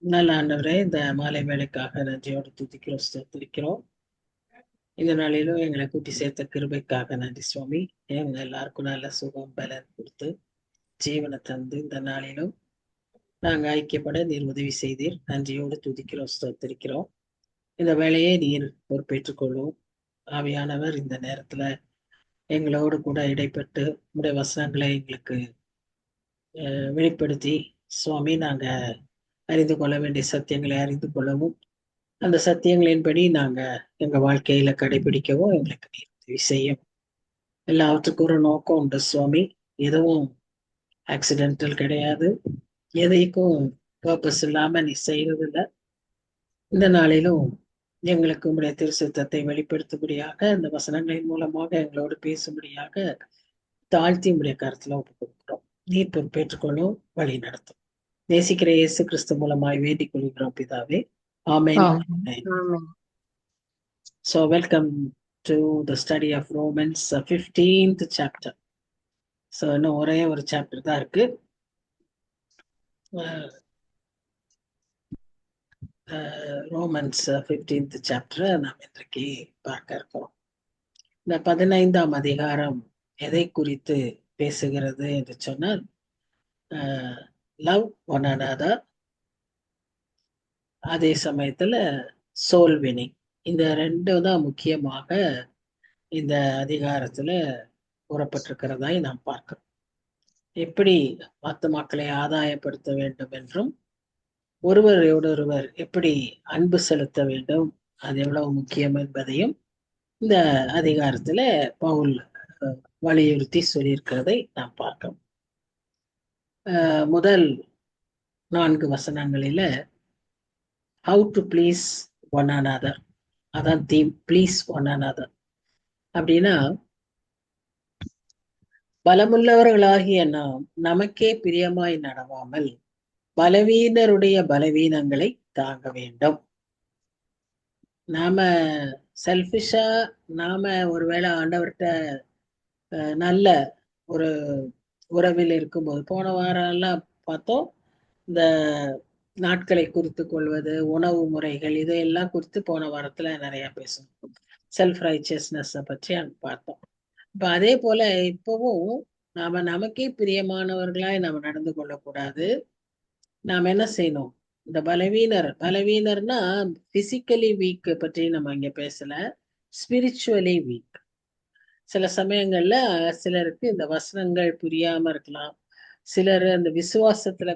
நல்ல ஆண்டவரே, இந்த மாலை வேளைக்காக நன்றியோடு துதிக்கிறோம், ஸ்தோத்திரிக்கிறோம். இந்த நாளிலும் எங்களை கூட்டி சேர்த்த கிருபைக்காக நன்றி சுவாமி. எங்க எல்லாருக்கும் நல்ல சுகம் பலன் கொடுத்து ஜீவனை தந்து இந்த நாளிலும் நாங்க ஐக்கியப்பட நீர் உதவி செய்தீர். நன்றியோடு துதிக்கிறோம், ஸ்தோத்திரிக்கிறோம். இந்த வேலையை நீர் பொறுப்பேற்றுக் கொள்ளும். ஆவியானவர் இந்த நேரத்துல எங்களோடு கூட இடைப்பட்டு உடைய வசனங்களை எங்களுக்கு வெளிப்படுத்தி சுவாமி நாங்க அறிந்து கொள்ள வேண்டிய சத்தியங்களை அறிந்து கொள்ளவும், அந்த சத்தியங்களின்படி நாங்க எங்க வாழ்க்கையில கடைபிடிக்கவும் எங்களுக்கு நீர் உதவி செய்யும். எல்லாத்துக்கும் ஒரு நோக்கம் உண்டு சுவாமி. எதுவும் ஆக்சிடென்டல் கிடையாது. எதைக்கும் பர்பஸ் இல்லாம நீ செய்யறதில்ல. இந்த நாளிலும் எங்களுக்கு உங்களுடைய திருச்சித்தத்தை வெளிப்படுத்தும்படியாக இந்த வசனங்களின் மூலமாக எங்களோடு பேசும்படியாக தாழ்த்தி உடைய கருத்துல ஒப்பு கொடுக்கிறோம். நீர் பொறுப்பேற்றுக்கொள்ளும், வழி நடத்தும். நேசிக்கிற இயேசு கிறிஸ்து மூலமாய் வேண்டிக் கொள்கிறோம் பிதாவே. ஆமென். ஆமென். ஆமென். So welcome to the study of Romans 15th chapter. So இன்னும் ஒரே ஒரு சாப்டர் தான் இருக்கு. ரோமன்ஸ் 15th சாப்டர் நாம் இன்றைக்கு பார்க்க இருக்கிறோம். இந்த 15ஆம் அதிகாரம் எதை குறித்து பேசுகிறது என்று சொன்னால், லவ் ஒன் another, அதே சமயத்துல சோல் வினிங், இந்த ரெண்டும் தான் முக்கியமாக இந்த அதிகாரத்துல கூறப்பட்டிருக்கிறதாய் நாம் பார்க்கிறோம். எப்படி ஆத்துமாக்களை ஆதாயப்படுத்த வேண்டும் என்றும், ஒருவரோடொருவர் எப்படி அன்பு செலுத்த வேண்டும், அது எவ்வளவு முக்கியம் என்பதையும் இந்த அதிகாரத்துல பவுல் வலியுறுத்தி சொல்லியிருக்கிறதை நாம் பார்க்கிறோம். முதல் 4 வசனங்களில how to please one another, அதான் தீம், ப்ளீஸ் ஒன் another. அப்படின்னா, பலமுள்ளவர்களாகிய நாம் நமக்கே பிரியமாய் நடவாமல் பலவீனருடைய பலவீனங்களை தாங்க வேண்டும். நாம செல்ஃபிஷா, நாம ஒருவேளை ஆண்டவர்கிட்ட நல்ல ஒரு உறவில் இருக்கும்போது, போன வாரம் எல்லாம் பார்த்தோம், இந்த நாட்களை குறித்து கொள்வது, உணவு முறைகள், இதையெல்லாம் குறித்து போன வாரத்துல நிறைய பேசணும். செல்ஃப் ரைச்சியஸ்னஸ் பற்றி பார்த்தோம். இப்ப அதே போல இப்பவும் நாம நமக்கே பிரியமானவர்களாய் நாம நடந்து கொள்ளக்கூடாது. நாம் என்ன செய்யணும்? இந்த பலவீனர்னா பிசிக்கலி வீக் பற்றி நம்ம இங்க பேசல, ஸ்பிரிச்சுவலி வீக். சில சமயங்கள்ல சிலருக்கு இந்த வசனங்கள் புரியாம இருக்கலாம். சிலர் அந்த விசுவாசத்துல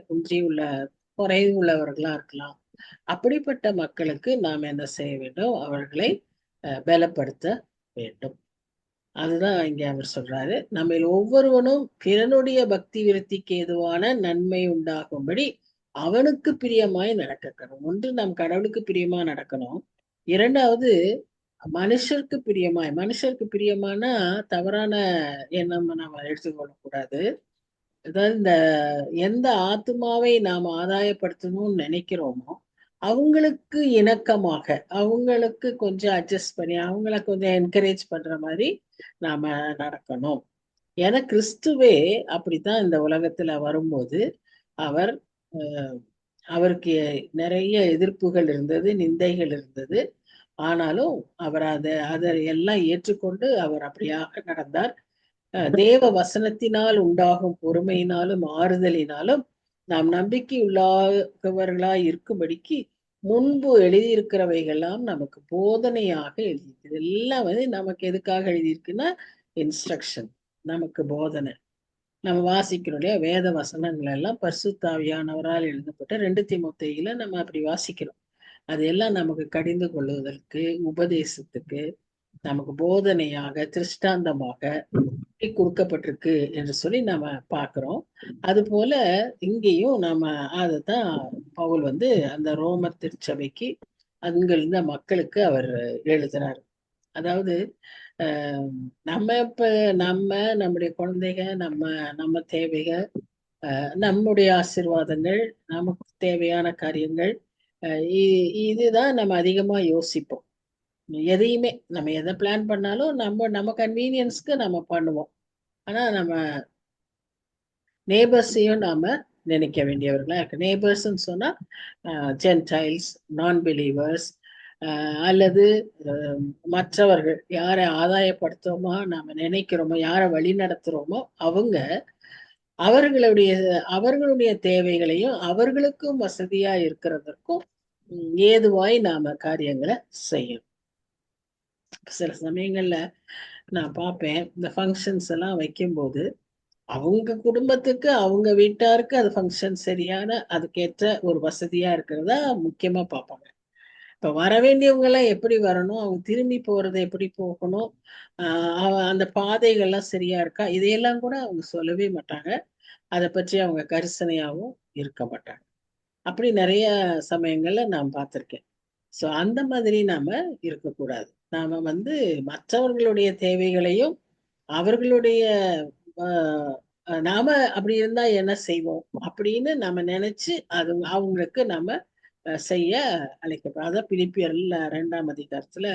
குறைவு உள்ளவர்களா இருக்கலாம். அப்படிப்பட்ட மக்களுக்கு நாம் என்ன செய்ய வேண்டும்? அவர்களை பலப்படுத்த வேண்டும். அதுதான் இங்க அவர் சொல்றாரு. நம்ம ஒவ்வொருவனும் பிறனுடைய பக்தி விருத்திக்கு ஏதுவான நன்மை உண்டாகும்படி அவனுக்கு பிரியமாய் நடக்கணும். ஒன்று, நாம் கடவுளுக்கு பிரியமா நடக்கணும். இரண்டாவது, மனுஷருக்கு பிரியமானா தவறான எண்ணம் நம்ம எடுத்துக்கொள்ளக்கூடாது. அதாவது இந்த எந்த ஆத்மாவை நாம் ஆதாயப்படுத்தணும்னு நினைக்கிறோமோ அவங்களுக்கு இணக்கமாக, அவங்களுக்கு கொஞ்சம் அட்ஜஸ்ட் பண்ணி, அவங்கள கொஞ்சம் என்கரேஜ் பண்ற மாதிரி நாம நடக்கணும். ஏன்னா கிறிஸ்துவே அப்படித்தான் இந்த உலகத்துல வரும்போது அவர் அவருக்கு நிறைய எதிர்ப்புகள் இருந்தது, நிந்தைகள் இருந்தது. ஆனாலும் அவர் அதை எல்லாம் ஏற்றுக்கொண்டு அவர் அப்படியாக நடந்தார். தேவ வசனத்தினால் உண்டாகும் பொறுமையினாலும் ஆறுதலினாலும் நாம் நம்பிக்கை உள்ளவர்களாய் இருக்கும்படிக்கு முன்பு எழுதியிருக்கிறவைகள்லாம் நமக்கு போதனையாக எழுதியிருக்கு. இதெல்லாம் நமக்கு எதுக்காக எழுதியிருக்குன்னா, இன்ஸ்ட்ரக்ஷன், நமக்கு போதனை. நம்ம வாசிக்கிறோம் இல்லையா, வேத வசனங்கள் எல்லாம் பரிசுத்தாவியானவரால் எழுதப்பட்ட 2 தீமோத்தேயுல நம்ம அப்படி வாசிக்கிறோம். அது எல்லாம் நமக்கு கடிந்து கொள்வதற்கு, உபதேசத்துக்கு, நமக்கு போதனையாக, திருஷ்டாந்தமாக கொடுக்கப்பட்டிருக்கு என்று சொல்லி நம்ம பார்க்கிறோம். அது போல இங்கேயும் நாம அதைத்தான் பவுல் அந்த ரோமர் திருச்சபைக்கு அங்க இருந்த மக்களுக்கு அவர் எழுதுறாரு. அதாவது நம்ம இப்ப நம்முடைய குழந்தைக, நம்ம தேவைகள், நம்முடைய ஆசீர்வாதங்கள், நமக்கு தேவையான காரியங்கள், இதுதான் நம்ம அதிகமா யோசிப்போம். எதையுமே நம்ம எதை பிளான் பண்ணாலும் நம்ம கன்வீனியன்ஸ்க்கு நம்ம பண்ணுவோம். ஆனா நம்ம நேபர்ஸையும் நாம நினைக்க வேண்டியவர்களா இருக்கு. நேபர்ஸ்ன்னு சொன்னா ஜென்டைல்ஸ், நான் பிலீவர்ஸ், அல்லது அஹ், மற்றவர்கள் யாரை ஆதாயப்படுத்துறோமோ நாம நினைக்கிறோமோ, யாரை வழி நடத்துறோமோ அவங்க அவர்களுடைய அவர்களுடைய தேவைகளையும் அவர்களுக்கும் வசதியா இருக்கிறதற்கும் ஏதுவாய் நாம காரியங்களை செய்யணும். சில சமயங்கள்ல நான் பார்ப்பேன், இந்த ஃபங்க்ஷன்ஸ் எல்லாம் வைக்கும்போது அவங்க குடும்பத்துக்கு அவங்க வீட்டாருக்கு அது ஃபங்க்ஷன் சரியான அதுக்கேற்ற ஒரு வசதியா இருக்கிறதா முக்கியமா பார்ப்பாங்க. இப்ப வர வேண்டியவங்க எல்லாம் எப்படி வரணும், அவங்க திரும்பி போறது எப்படி போகணும், அந்த பாதைகள்லாம் சரியா இருக்கா, இதையெல்லாம் கூட அவங்க சொல்லவே மாட்டாங்க. அதை பற்றி அவங்க கரிசனையாவும் இருக்க மாட்டாங்க. அப்படி நிறைய சமயங்கள்ல நான் பார்த்திருக்கேன். சோ அந்த மாதிரி நாம இருக்கக்கூடாது. நாம மற்றவர்களுடைய தேவைகளையும் அவர்களுடைய ஆஹ் நாம அப்படி இருந்தா என்ன செய்வோம் அப்படின்னு நம்ம நினைச்சு அது அவங்களுக்கு நம்ம செய்ய அழைக்கப்படும். அதான் பிலிப்பியர்ல 2ஆம் அதிகாரத்துல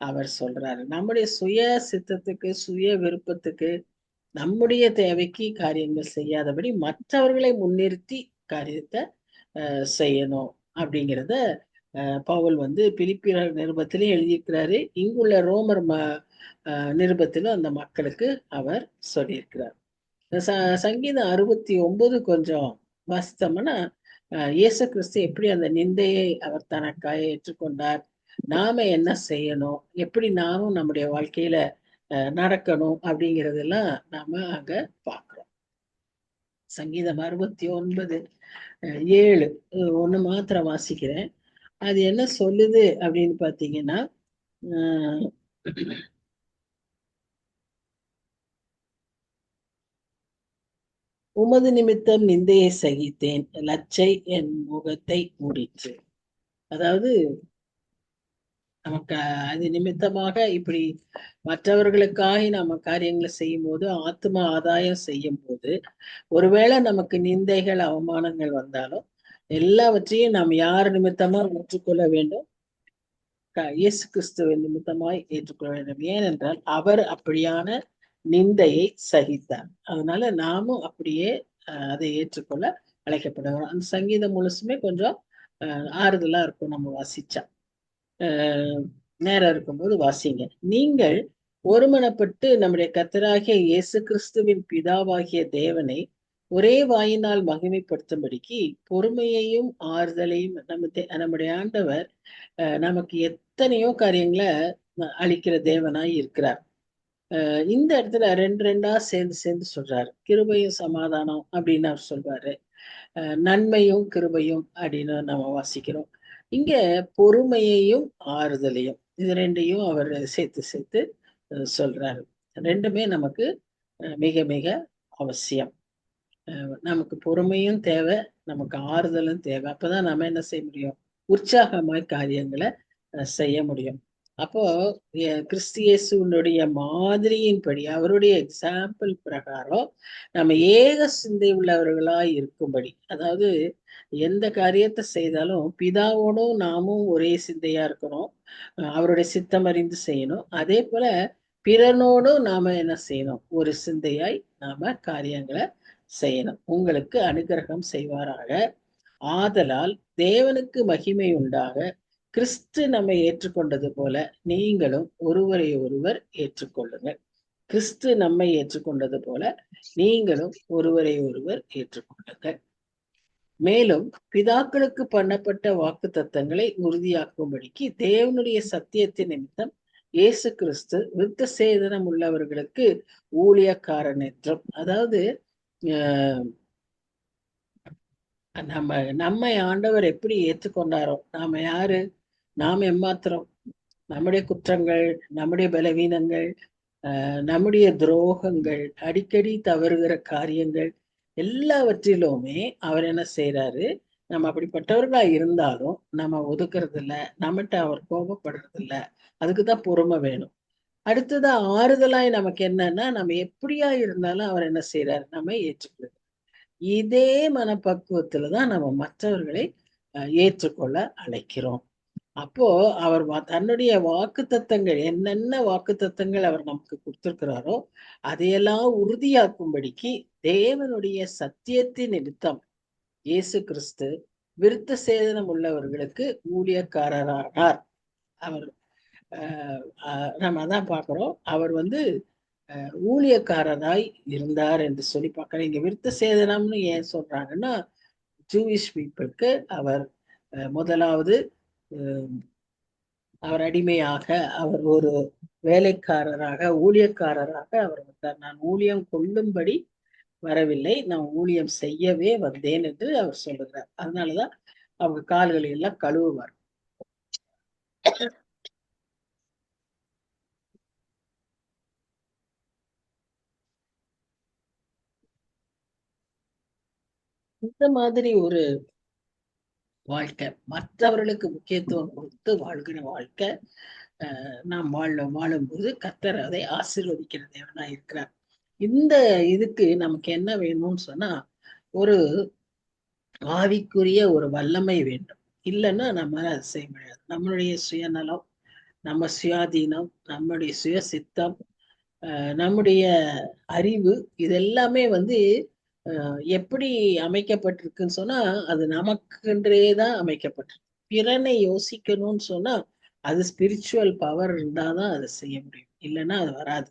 அவர் சொல்றாரு, நம்முடைய சுய சித்தத்துக்கு சுய விருப்பத்துக்கு நம்முடைய தேவைக்கு காரியங்கள் செய்யாதபடி மற்றவர்களை முன்னிறுத்தி காரியத்தை செய்யணும் அப்படிங்கிறத பவுல் பிலிப்பியர் நிருபத்திலே எழுதியிருக்கிறாரு. இங்குள்ள ரோமர் நிருபத்திலும் அந்த மக்களுக்கு அவர் சொல்லியிருக்கிறார். சங்கீதம் 69 கொஞ்சம் வாசித்தோம்னா இயேசு கிறிஸ்து எப்படி அந்த நிந்தையை அவர் தனக்காக ஏற்றுக்கொண்டார், நாம என்ன செய்யணும், எப்படி நாமும் நம்முடைய வாழ்க்கையில நடக்கணும் அப்படிங்கறதெல்லாம் நாம அங்க பார்க்கிறோம். சங்கீதம் 69 7 ஒண்ணு மாத்திரம் வாசிக்கிறேன். அது என்ன சொல்லுது அப்படின்னு பாத்தீங்கன்னா, உமது நிமித்தம் நிந்தையை சகித்தேன், லச்சை என் முகத்தை மூடிற்று. அதாவது நமக்கு அது நிமித்தமாக இப்படி மற்றவர்களுக்காக நம்ம காரியங்களை செய்யும் போது, ஆத்ம ஆதாயம் செய்யும் போது, ஒருவேளை நமக்கு நிந்தைகள் அவமானங்கள் வந்தாலும் எல்லாவற்றையும் நாம் யார் நிமித்தமா ஏற்றுக்கொள்ள வேண்டும்? இயேசு கிறிஸ்துவின் நிமித்தமாய் ஏற்றுக்கொள்ள வேண்டும். ஏனென்றால் அவர் அப்படியான நிந்தையை சகித்தார். அதனால நாமும் அப்படியே அதை ஏற்றுக்கொள்ள அழைக்கப்படுகிறோம். அந்த சங்கீதம் முழுசுமே கொஞ்சம் ஆறுதலா இருக்கும் நம்ம வாசிச்சா. நேரம் இருக்கும்போது வாசிங்க. நீங்கள் ஒருமனப்பட்டு நம்முடைய கர்த்தராகிய இயேசு கிறிஸ்துவின் பிதாவாகிய தேவனை ஒரே வாயினால் மகிமைப்படுத்தும்படிக்கு பொறுமையையும் ஆறுதலையும் நம்முடைய ஆண்டவர் நமக்கு எத்தனையோ காரியங்களை அளிக்கிற தேவனாய் இருக்கிறார். இந்த இடத்துல ரெண்டு ரெண்டா சேர்ந்து சேர்ந்து சொல்றாரு. கிருபையும் சமாதானம் அப்படின்னு அவர் சொல்றாரு, நன்மையும் கிருபையும் அப்படின்னு நம்ம வாசிக்கிறோம். இங்க பொறுமையையும் ஆறுதலையும் இது ரெண்டையும் அவர் சேர்த்து சேர்த்து சொல்றாரு. ரெண்டுமே நமக்கு மிக மிக அவசியம். நமக்கு பொறுமையும் தேவை, நமக்கு ஆறுதலும் தேவை. அப்பதான் நம்ம என்ன செய்ய முடியும், உற்சாகமாய் காரியங்களை செய்ய முடியும். அப்போ கிறிஸ்தியேசுனுடைய மாதிரியின்படி அவருடைய எக்ஸாம்பிள் பிரகாரம் நம்ம ஏக சிந்தை உள்ளவர்களாய் இருக்கும்படி, அதாவது எந்த காரியத்தை செய்தாலும் பிதாவோடும் நாமும் ஒரே சிந்தையா இருக்கணும், அவருடைய சித்தம் அறிந்து செய்யணும். அதே போல பிறனோடும் நாம என்ன செய்யணும், ஒரு சிந்தையாய் நாம காரியங்களை செய்யணும். உங்களுக்கு அனுகிரகம் செய்வாராக. ஆதலால் தேவனுக்கு மகிமை உண்டாக கிறிஸ்து நம்மை ஏற்றுக்கொண்டது போல நீங்களும் ஒருவரை ஒருவர் ஏற்றுக்கொள்ளுங்கள். கிறிஸ்து நம்மை ஏற்றுக்கொண்டது போல நீங்களும் ஒருவரை ஒருவர் ஏற்றுக்கொள்ளுங்கள். மேலும் பிதாக்களுக்கு பண்ணப்பட்ட வாக்கு தத்தங்களை உறுதியாக்கும்படிக்கு தேவனுடைய சத்தியத்தின் நிமித்தம் இயேசு கிறிஸ்து விருத்த சேதனம் உள்ளவர்களுக்கு ஊழியக்காரன் என்றும், அதாவது நம்மை ஆண்டவர் எப்படி ஏற்றுக்கொண்டாரோ, நாம யாரு, நாம் எம்மாத்திரம், நம்முடைய குற்றங்கள், நம்முடைய பலவீனங்கள், நம்முடைய துரோகங்கள், அடிக்கடி தவறுகிற காரியங்கள் எல்லாவற்றிலுமே அவர் என்ன செய்யறாரு, நம்ம அப்படிப்பட்டவர்களா இருந்தாலும் நம்ம ஒதுக்குறது இல்ல, நம்மகிட்ட அவர் கோபப்படுறது இல்ல. அதுக்குதான் பொறுமை வேணும். அடுத்ததா ஆறுதலாய் நமக்கு என்னன்னா, நம்ம எப்படியா இருந்தாலும் அவர் என்ன செய்யறாரு, நம்ம ஏற்றுக்கொள்ளுது. இதே மனப்பக்குவத்துலதான் நம்ம மற்றவர்களை ஏற்றுக்கொள்ள அழைக்கிறோம். அப்போ அவர் தன்னுடைய வாக்கு தத்தங்கள், என்னென்ன வாக்கு தத்தங்கள் அவர் நமக்கு கொடுத்திருக்கிறாரோ அதையெல்லாம் உறுதியாக்கும்படிக்கு தேவனுடைய சத்தியத்தின் நிமித்தம் இயேசு கிறிஸ்து விருத்த சேதனம் உள்ளவர்களுக்கு ஊழியக்காரரானார். அவர் நம்ம அதான் பார்க்கிறோம். அவர் வந்து ஊழியக்காரராய் இருந்தார் என்று சொல்லி பார்க்கிறோம். இங்க விருத்த சேதனம்னு ஏன் சொல்றாங்கன்னா, ஜூவிஷ் பீப்புளுக்கு அவர் முதலாவது அவர் அடிமையாக, அவர் ஒரு வேலைக்காரராக, ஊழியக்காரராக அவர் வந்தார். நான் ஊழியம் கொள்ளும்படி வரவில்லை, நான் ஊழியம் செய்யவே வந்தேன் என்று அவர் சொல்லுகிறார். அதனாலதான் அவங்க கால்களை எல்லாம் கழுவுவார். இந்த மாதிரி ஒரு வாழ்க்கை, மற்றவர்களுக்கு முக்கியத்துவம் கொடுத்து வாழ்கிற வாழ்க்கை நாம் வாழும்போது கர்த்தர் அதை ஆசீர்வதிக்கிற தேவனா இருக்கிறார். இந்த இதுக்கு நமக்கு என்ன வேணும்னு சொன்னா, ஒரு ஆவிக்குரிய ஒரு வல்லமை வேண்டும். இல்லைன்னா நம்மளால அதை செய்ய முடியாது. நம்மளுடைய சுயநலம், நம்ம சுயாதீனம், நம்முடைய சுய சித்தம், நம்முடைய அறிவு, இதெல்லாமே வந்து எப்படி அமைக்கப்பட்டிருக்குன்னு சொன்னா, அது நமக்கென்றே தான் அமைக்கப்பட்டிருக்கு. பிறனை யோசிக்கணும்னு சொன்னா, அது ஸ்பிரிச்சுவல் பவர் இருந்தாதான் அதை செய்ய முடியும், இல்லைன்னா அது வராது.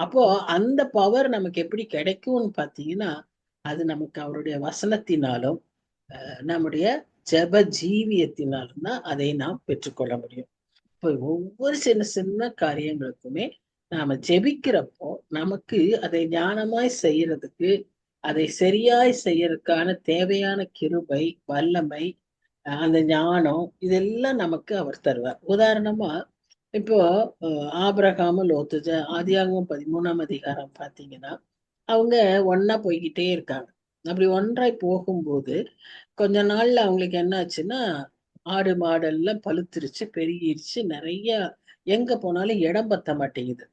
அப்போ அந்த பவர் நமக்கு எப்படி கிடைக்கும்னு பாத்தீங்கன்னா, அது நமக்கு அவருடைய வசனத்தினாலும் நம்முடைய ஜெப ஜீவியத்தினாலும் தான் அதை நாம் பெற்றுக்கொள்ள முடியும். இப்போ ஒவ்வொரு சின்ன சின்ன காரியங்களுக்குமே நாம ஜெபிக்கிறப்போ நமக்கு அதை ஞானமாய் செய்யறதுக்கு, அதை சரியாய் செய்யறதுக்கான தேவையான கிருபை, வல்லமை, அந்த ஞானம், இதெல்லாம் நமக்கு அவர் தருவார். உதாரணமா இப்போ ஆபிரகாமும் லோத்து, ஆதியாகமம் 13ஆம் அதிகாரம் பாத்தீங்கன்னா, அவங்க ஒன்னா போய்கிட்டே இருக்காங்க. அப்படி ஒன்றாய் போகும்போது கொஞ்ச நாள்ல அவங்களுக்கு என்ன ஆச்சுன்னா, ஆடு மாடெல்லாம் பழுத்துருச்சு, பெருகிருச்சு, நிறைய எங்க போனாலும் இடம் பத்த மாட்டேங்குது.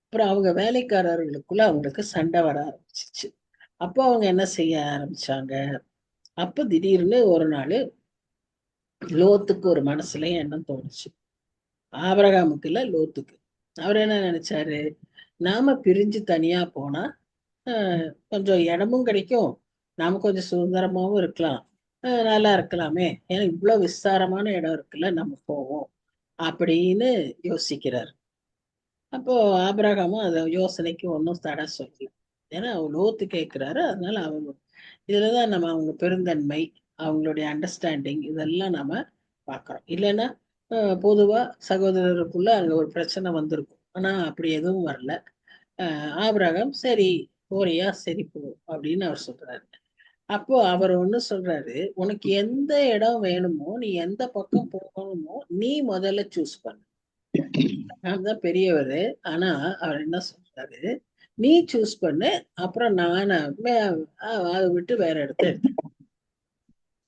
அப்புறம் அவங்க வேலைக்காரர்களுக்குள்ள அவங்களுக்கு சண்டை வர ஆரம்பிச்சிச்சு. அப்போ அவங்க என்ன செய்ய ஆரம்பிச்சாங்க, அப்ப திடீர்னு ஒரு நாள் லோத்துக்கு ஒரு மனசுல எண்ணம் தோணுச்சு. ஆபிரகாமுக்கு இல்ல, லோத்துக்கு. அவர் என்ன நினைச்சாரு, நாம பிரிஞ்சு தனியா போனா கொஞ்சம் இடமும் கிடைக்கும், நாம கொஞ்சம் சுதந்திரமாவும் இருக்கலாம், நல்லா இருக்கலாமே, ஏன்னா இவ்வளவு விஸ்தாரமான இடம் இருக்குல்ல, நம்ம போவோம் அப்படின்னு யோசிக்கிறார். அப்போ ஆபிரகாமும் அந்த யோசனைக்கு ஒன்றும் தடை சொல்லல. ஏன்னா அவர் லோத்து கேட்கிறாரு, அதனால அவங்க இதுலதான் நம்ம அவங்க பெருந்தன்மை, அவங்களுடைய அண்டர்ஸ்டாண்டிங், இதெல்லாம் நம்ம பார்க்கிறோம். இல்லைன்னா பொதுவா சகோதரருக்குள்ள அங்க ஒரு பிரச்சனை வந்திருக்கும். ஆனா அப்படி எதுவும் வரல. ஆபிரகாம் சரி போறியா, சரி போ அப்படின்னு அவர் சொல்றாரு. அப்போ அவர் ஒண்ணு சொல்றாரு, உனக்கு எந்த இடம் வேணுமோ, நீ எந்த பக்கம் போகணுமோ, நீ முதல்ல சூஸ் பண்ணு. நான் தான் பெரியவரு. ஆனா அவர் என்ன சொல்றாரு, நீ சூஸ் பண்ணு, அப்புறம் நான் அதை விட்டு வேற இடத்த எடுத்து.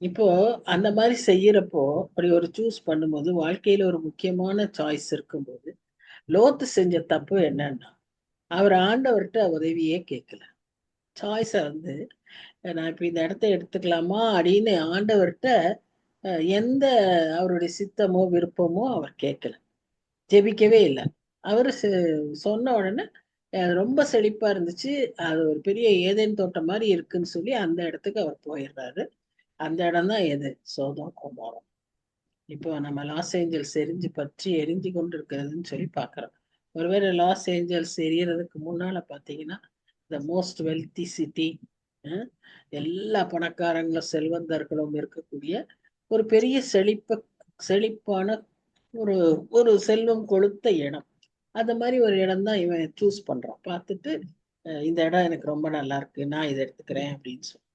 இப்போ அந்த மாதிரி செய்யறப்போ, அப்படி ஒரு சூஸ் பண்ணும்போது, வாழ்க்கையில ஒரு முக்கியமான சாய்ஸ் இருக்கும்போது, லோத்து செஞ்ச தப்பு என்னன்னா, அவர் ஆண்டவர்கிட்ட உதவியே கேட்கல. சாய்ஸ வந்து நான் இப்ப இந்த இடத்த எடுத்துக்கலாமா அப்படின்னு ஆண்டவர்கிட்ட எந்த அவருடைய சித்தமோ விருப்பமோ அவர் கேட்கல, ஜெபிக்கவே இல்லை. அவரு சொன்ன உடனே ரொம்ப செழிப்பா இருந்துச்சு, அது ஒரு பெரிய ஏதேன் தோட்டம் மாதிரி இருக்குன்னு சொல்லி அந்த இடத்துக்கு அவர் போயிடுறாரு. அந்த இடம் தான் எது, சோதோம் கொமோரா. இப்போ நம்ம லாஸ் ஏஞ்சல்ஸ் எரிஞ்சு பற்றி எரிஞ்சு கொண்டு இருக்கிறதுன்னு சொல்லி பாக்குறோம். ஒருவேளை லாஸ் ஏஞ்சல்ஸ் எரியறதுக்கு முன்னால பாத்தீங்கன்னா, த மோஸ்ட் வெல்தி சிட்டி, எல்லா பணக்காரங்களும் செல்வந்தர்களும் இருக்கக்கூடிய ஒரு பெரிய செழிப்பான ஒரு ஒரு செல்வம் கொளுத்த இடம். அந்த மாதிரி ஒரு இடம் தான் இவன் சூஸ் பண்றான். பார்த்துட்டு இந்த இடம் எனக்கு ரொம்ப நல்லா இருக்கு, நான் இதை எடுத்துக்கிறேன் அப்படின்னு சொல்லி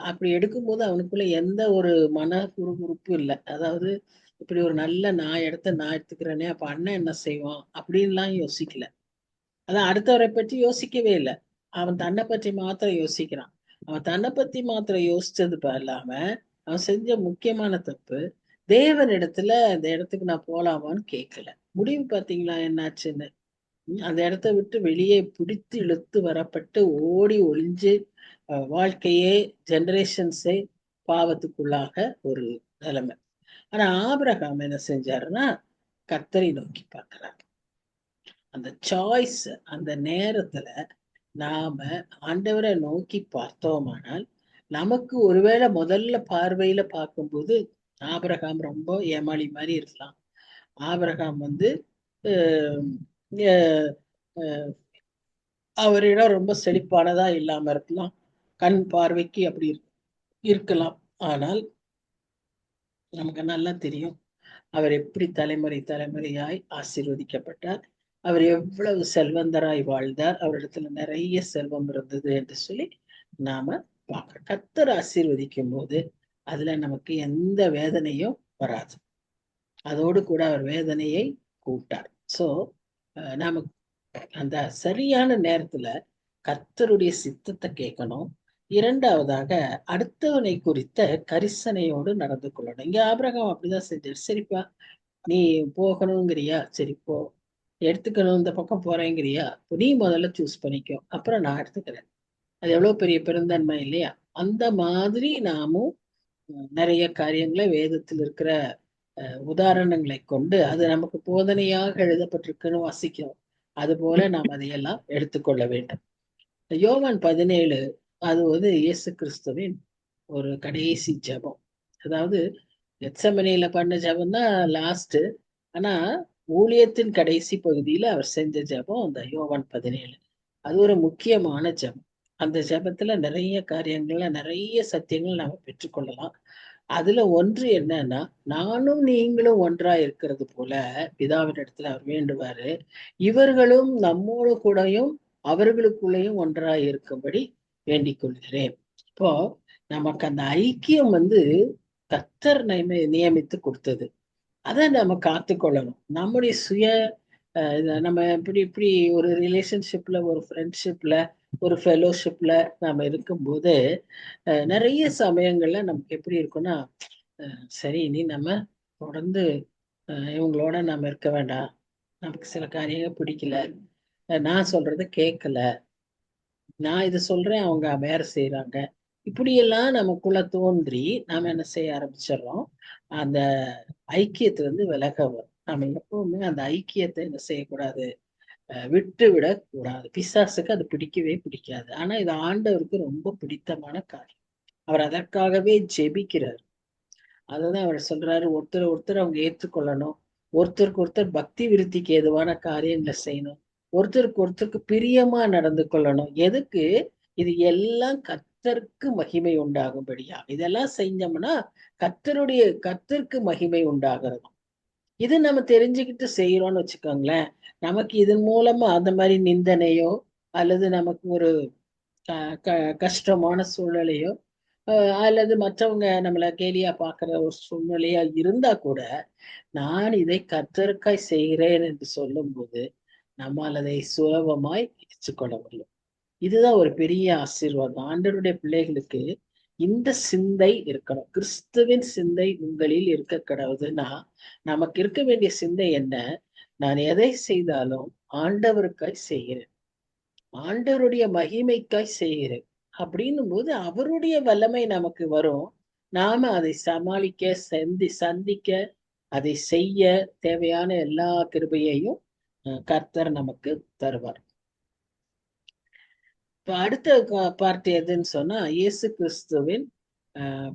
அப்படி எடுக்கும்போது அவனுக்குள்ள எந்த ஒரு மன குறுகுறுப்பும் இல்லை. அதாவது இப்படி ஒரு நல்ல நான் இடத்த நான் எடுத்துக்கிறேனே, அப்ப அண்ணன் என்ன செய்வான் அப்படின்லாம் யோசிக்கல. அதான் அடுத்தவரை பற்றி யோசிக்கவே இல்லை. அவன் தன்னை பற்றி மாத்திரம் யோசிக்கிறான். அவன் தன்னை பத்தி மாத்திரம் யோசிச்சது இல்லாம, அவன் செஞ்ச முக்கியமான தப்பு, தேவன் இடத்துல அந்த இடத்துக்கு நான் போலாமான்னு கேட்கல. முடிவு பாத்தீங்களா என்னாச்சுன்னு? அந்த இடத்த விட்டு வெளியே பிடித்து இழுத்து வரப்பட்டு ஓடி ஒளிஞ்சு வாழ்க்கையே, ஜெனரேஷன்ஸே பாவத்துக்குள்ளாக ஒரு நிலைமை. ஆனா ஆபிரகாம் என்ன செஞ்சாருன்னா, கர்த்தரை நோக்கி பார்க்கிறார். அந்த சாய்ஸ், அந்த நேரத்துல நாம ஆண்டவரை நோக்கி பார்த்தோமானால், நமக்கு ஒருவேளை முதல்ல பார்வையில பார்க்கும்போது ஆபிரகாம் ரொம்ப ஏமாளி மாதிரி இருக்கலாம். ஆபிரகாம் வந்து அஹ், அஹ், அஹ், அவரிடம் ரொம்ப செழிப்பானதா இல்லாம இருக்கலாம். கண் பார்வைக்கு அப்படி இருக்கலாம். ஆனால் நமக்கு நல்லா தெரியும் அவர் எப்படி தலைமுறை தலைமுறையாய் ஆசீர்வதிக்கப்பட்டார். அவர் எவ்வளவு செல்வந்தராய் வாழ்ந்தார். அவரிடத்துல நிறைய செல்வம் இருந்தது என்று சொல்லி நாம பார்க்க. கர்த்தர் ஆசீர்வதிக்கும் போது அதுல நமக்கு எந்த வேதனையும் வராது. அதோடு கூட அவர் வேதனையை கூட்டார். சோ நாம அந்த சரியான நேரத்துல கர்த்தருடைய சித்தத்தை கேட்கணும். இரண்டாவதாக அடுத்தவனை குறித்த கரிசனையோடு நடந்து கொள்ளணும். இங்க ஆபிரகாம் அப்படிதான் செஞ்சார். சரிப்பா, நீ போகணுங்கிறியா, சரி போ. எடுத்துக்கணும், இந்த பக்கம் போறேங்கிறியா, நீ முதல்ல சூஸ் பண்ணிக்கோ, அப்புறம் நான் எடுத்துக்கிறேன். அது எவ்வளவு பெரிய பெருந்தன்மை இல்லையா? அந்த மாதிரி நாமும் நிறைய காரியங்களை வேதத்தில் இருக்கிற உதாரணங்களை கொண்டு அது நமக்கு போதனையாக எழுதப்பட்டிருக்குன்னு வாசிக்கிறோம். அது போல நாம் அதையெல்லாம் எடுத்துக்கொள்ள வேண்டும். யோவான் 17 அது வந்து இயேசு கிறிஸ்துவின் ஒரு கடைசி ஜெபம். அதாவது கெத்செமனேல பண்ண ஜெபம் தான் லாஸ்ட். ஆனா ஊழியத்தின் கடைசி பகுதியில அவர் செஞ்ச ஜெபம் அந்த யோவான் 17. அது ஒரு முக்கியமான ஜெபம். அந்த ஜெபத்துல நிறைய காரியங்கள்ல நிறைய சத்தியங்கள் நாம பெற்றுக்கொள்ளலாம். அதுல ஒன்று என்னன்னா, நானும் நீங்களும் ஒன்றா இருக்கிறது போல பிதாவின் இடத்துல அவர் வேண்டுவாரு. இவர்களும் நம்மோடு கூடயும் அவர்களுக்குள்ளேயும் ஒன்றாய் இருக்கும்படி வேண்டிக் கொள்கிறேன். இப்போ நமக்கு அந்த ஐக்கியம் வந்து கர்த்தர் நியமித்து கொடுத்தது. அதை நம்ம காத்துக்கொள்ளணும். நம்முடைய சுய நம்ம இப்படி இப்படி ஒரு ரிலேஷன்ஷிப்ல, ஒரு ஃப்ரெண்ட்ஷிப்ல, ஒரு ஃபெலோஷிப்ல நாம இருக்கும்போது நிறைய சமயங்கள்ல நமக்கு எப்படி இருக்கும்னா, சரி இனி நம்ம தொடர்ந்து இவங்களோட நாம இருக்க வேண்டாம். நமக்கு சில காரியங்கள் பிடிக்கல, நான் சொல்றத கேட்கல, நான் இது சொல்றேன் அவங்க வேற செய்யறாங்க, இப்படியெல்லாம் நமக்குள்ள தோன்றி நாம என்ன செய்ய ஆரம்பிச்சிடறோம், அந்த ஐக்கியத்துல இருந்து விலக வரும். நாம எப்பவுமே அந்த ஐக்கியத்தை என்ன செய்யக்கூடாது, விட்டு விட கூடாது. பிசாசுக்கு அது பிடிக்கவே பிடிக்காது. ஆனா இது ஆண்டவருக்கு ரொம்ப பிடித்தமான காரியம். அவர் அதற்காகவே ஜெபிக்கிறார். அதுதான் அவர் சொல்றாரு, ஒருத்தர் ஒருத்தர் அவங்க ஏற்றுக்கொள்ளணும், ஒருத்தருக்கு ஒருத்தர் பக்தி விருத்திக்கு ஏதுவான காரியங்களை செய்யணும், ஒருத்தருக்கு ஒருத்தருக்கு பிரியமா நடந்து கொள்ளணும். எதுக்கு? இது எல்லாம் கர்த்தருக்கு மகிமை உண்டாகும்படியா. இதெல்லாம் செஞ்சோம்னா கர்த்தருக்கு மகிமை உண்டாகிறது. இது நம்ம தெரிஞ்சுக்கிட்டு செய்யறோம்னு வச்சுக்கோங்களேன், நமக்கு இதன் மூலமா அந்த மாதிரி நிந்தனையோ அல்லது நமக்கு ஒரு கஷ்டமான சூழ்நிலையோ அல்லது மற்றவங்க நம்மள கேலியா பாக்குற ஒரு சூழ்நிலையா இருந்தா கூட, நான் இதை கர்த்தருக்காய் செய்கிறேன் என்று சொல்லும் போது நம்மால் அதை சுலபமாய் ஏற்றுக்கொள்ள முடியும். இதுதான் ஒரு பெரிய ஆசீர்வாதம். ஆண்டவருடைய பிள்ளைகளுக்கு இந்த சிந்தை இருக்கணும். கிறிஸ்துவின் சிந்தை உங்களில் இருக்க கடவுதுன்னா, நமக்கு இருக்க வேண்டிய சிந்தை என்ன? நான் எதை செய்தாலும் ஆண்டவருக்காய் செய்கிறேன், ஆண்டவருடைய மகிமைக்காய் செய்கிறேன் அப்படின்னும் போது அவருடைய வல்லமை நமக்கு வரும். நாம அதை சமாளிக்க, சந்திக்க, அதை செய்ய தேவையான எல்லா கிருபையையும் கர்த்தர் நமக்கு தருவார். இப்ப அடுத்த பார்ட் எதுன்னு சொன்னா, இயேசு கிறிஸ்துவின்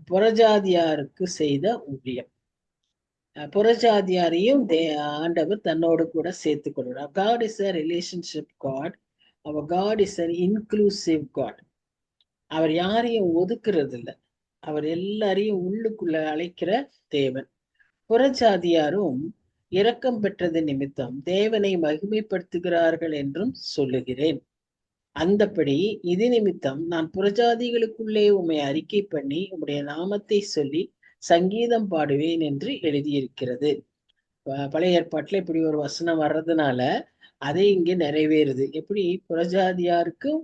புறஜாதியாருக்கு செய்த ஊழியம். புறஜாதியாரையும் ஆண்டவர் தன்னோடு கூட சேர்த்துக் கொள்கிறார். God is a relationship God. Our God is an inclusive God. அவர் யாரையும் ஒதுக்குறது இல்லை. அவர் எல்லாரையும் உள்ளுக்குள்ள அழைக்கிற தேவன். புறஜாதியாரும் இரக்கம் பெற்றது நிமித்தம் தேவனை மகிமைப்படுத்துகிறார்கள் என்றும் சொல்லுகிறேன். அந்தபடி இது நிமித்தம் நான் புறஜாதிகளுக்குள்ளே உம்மை அறிக்கை பண்ணி உம்முடைய நாமத்தை சொல்லி சங்கீதம் பாடுவேன் என்று எழுதியிருக்கிறது. பழைய ஏற்பாட்டுல இப்படி ஒரு வசனம் வர்றதுனால அதை இங்கே நிறைவேறுது. எப்படி? புறஜாதியாருக்கும்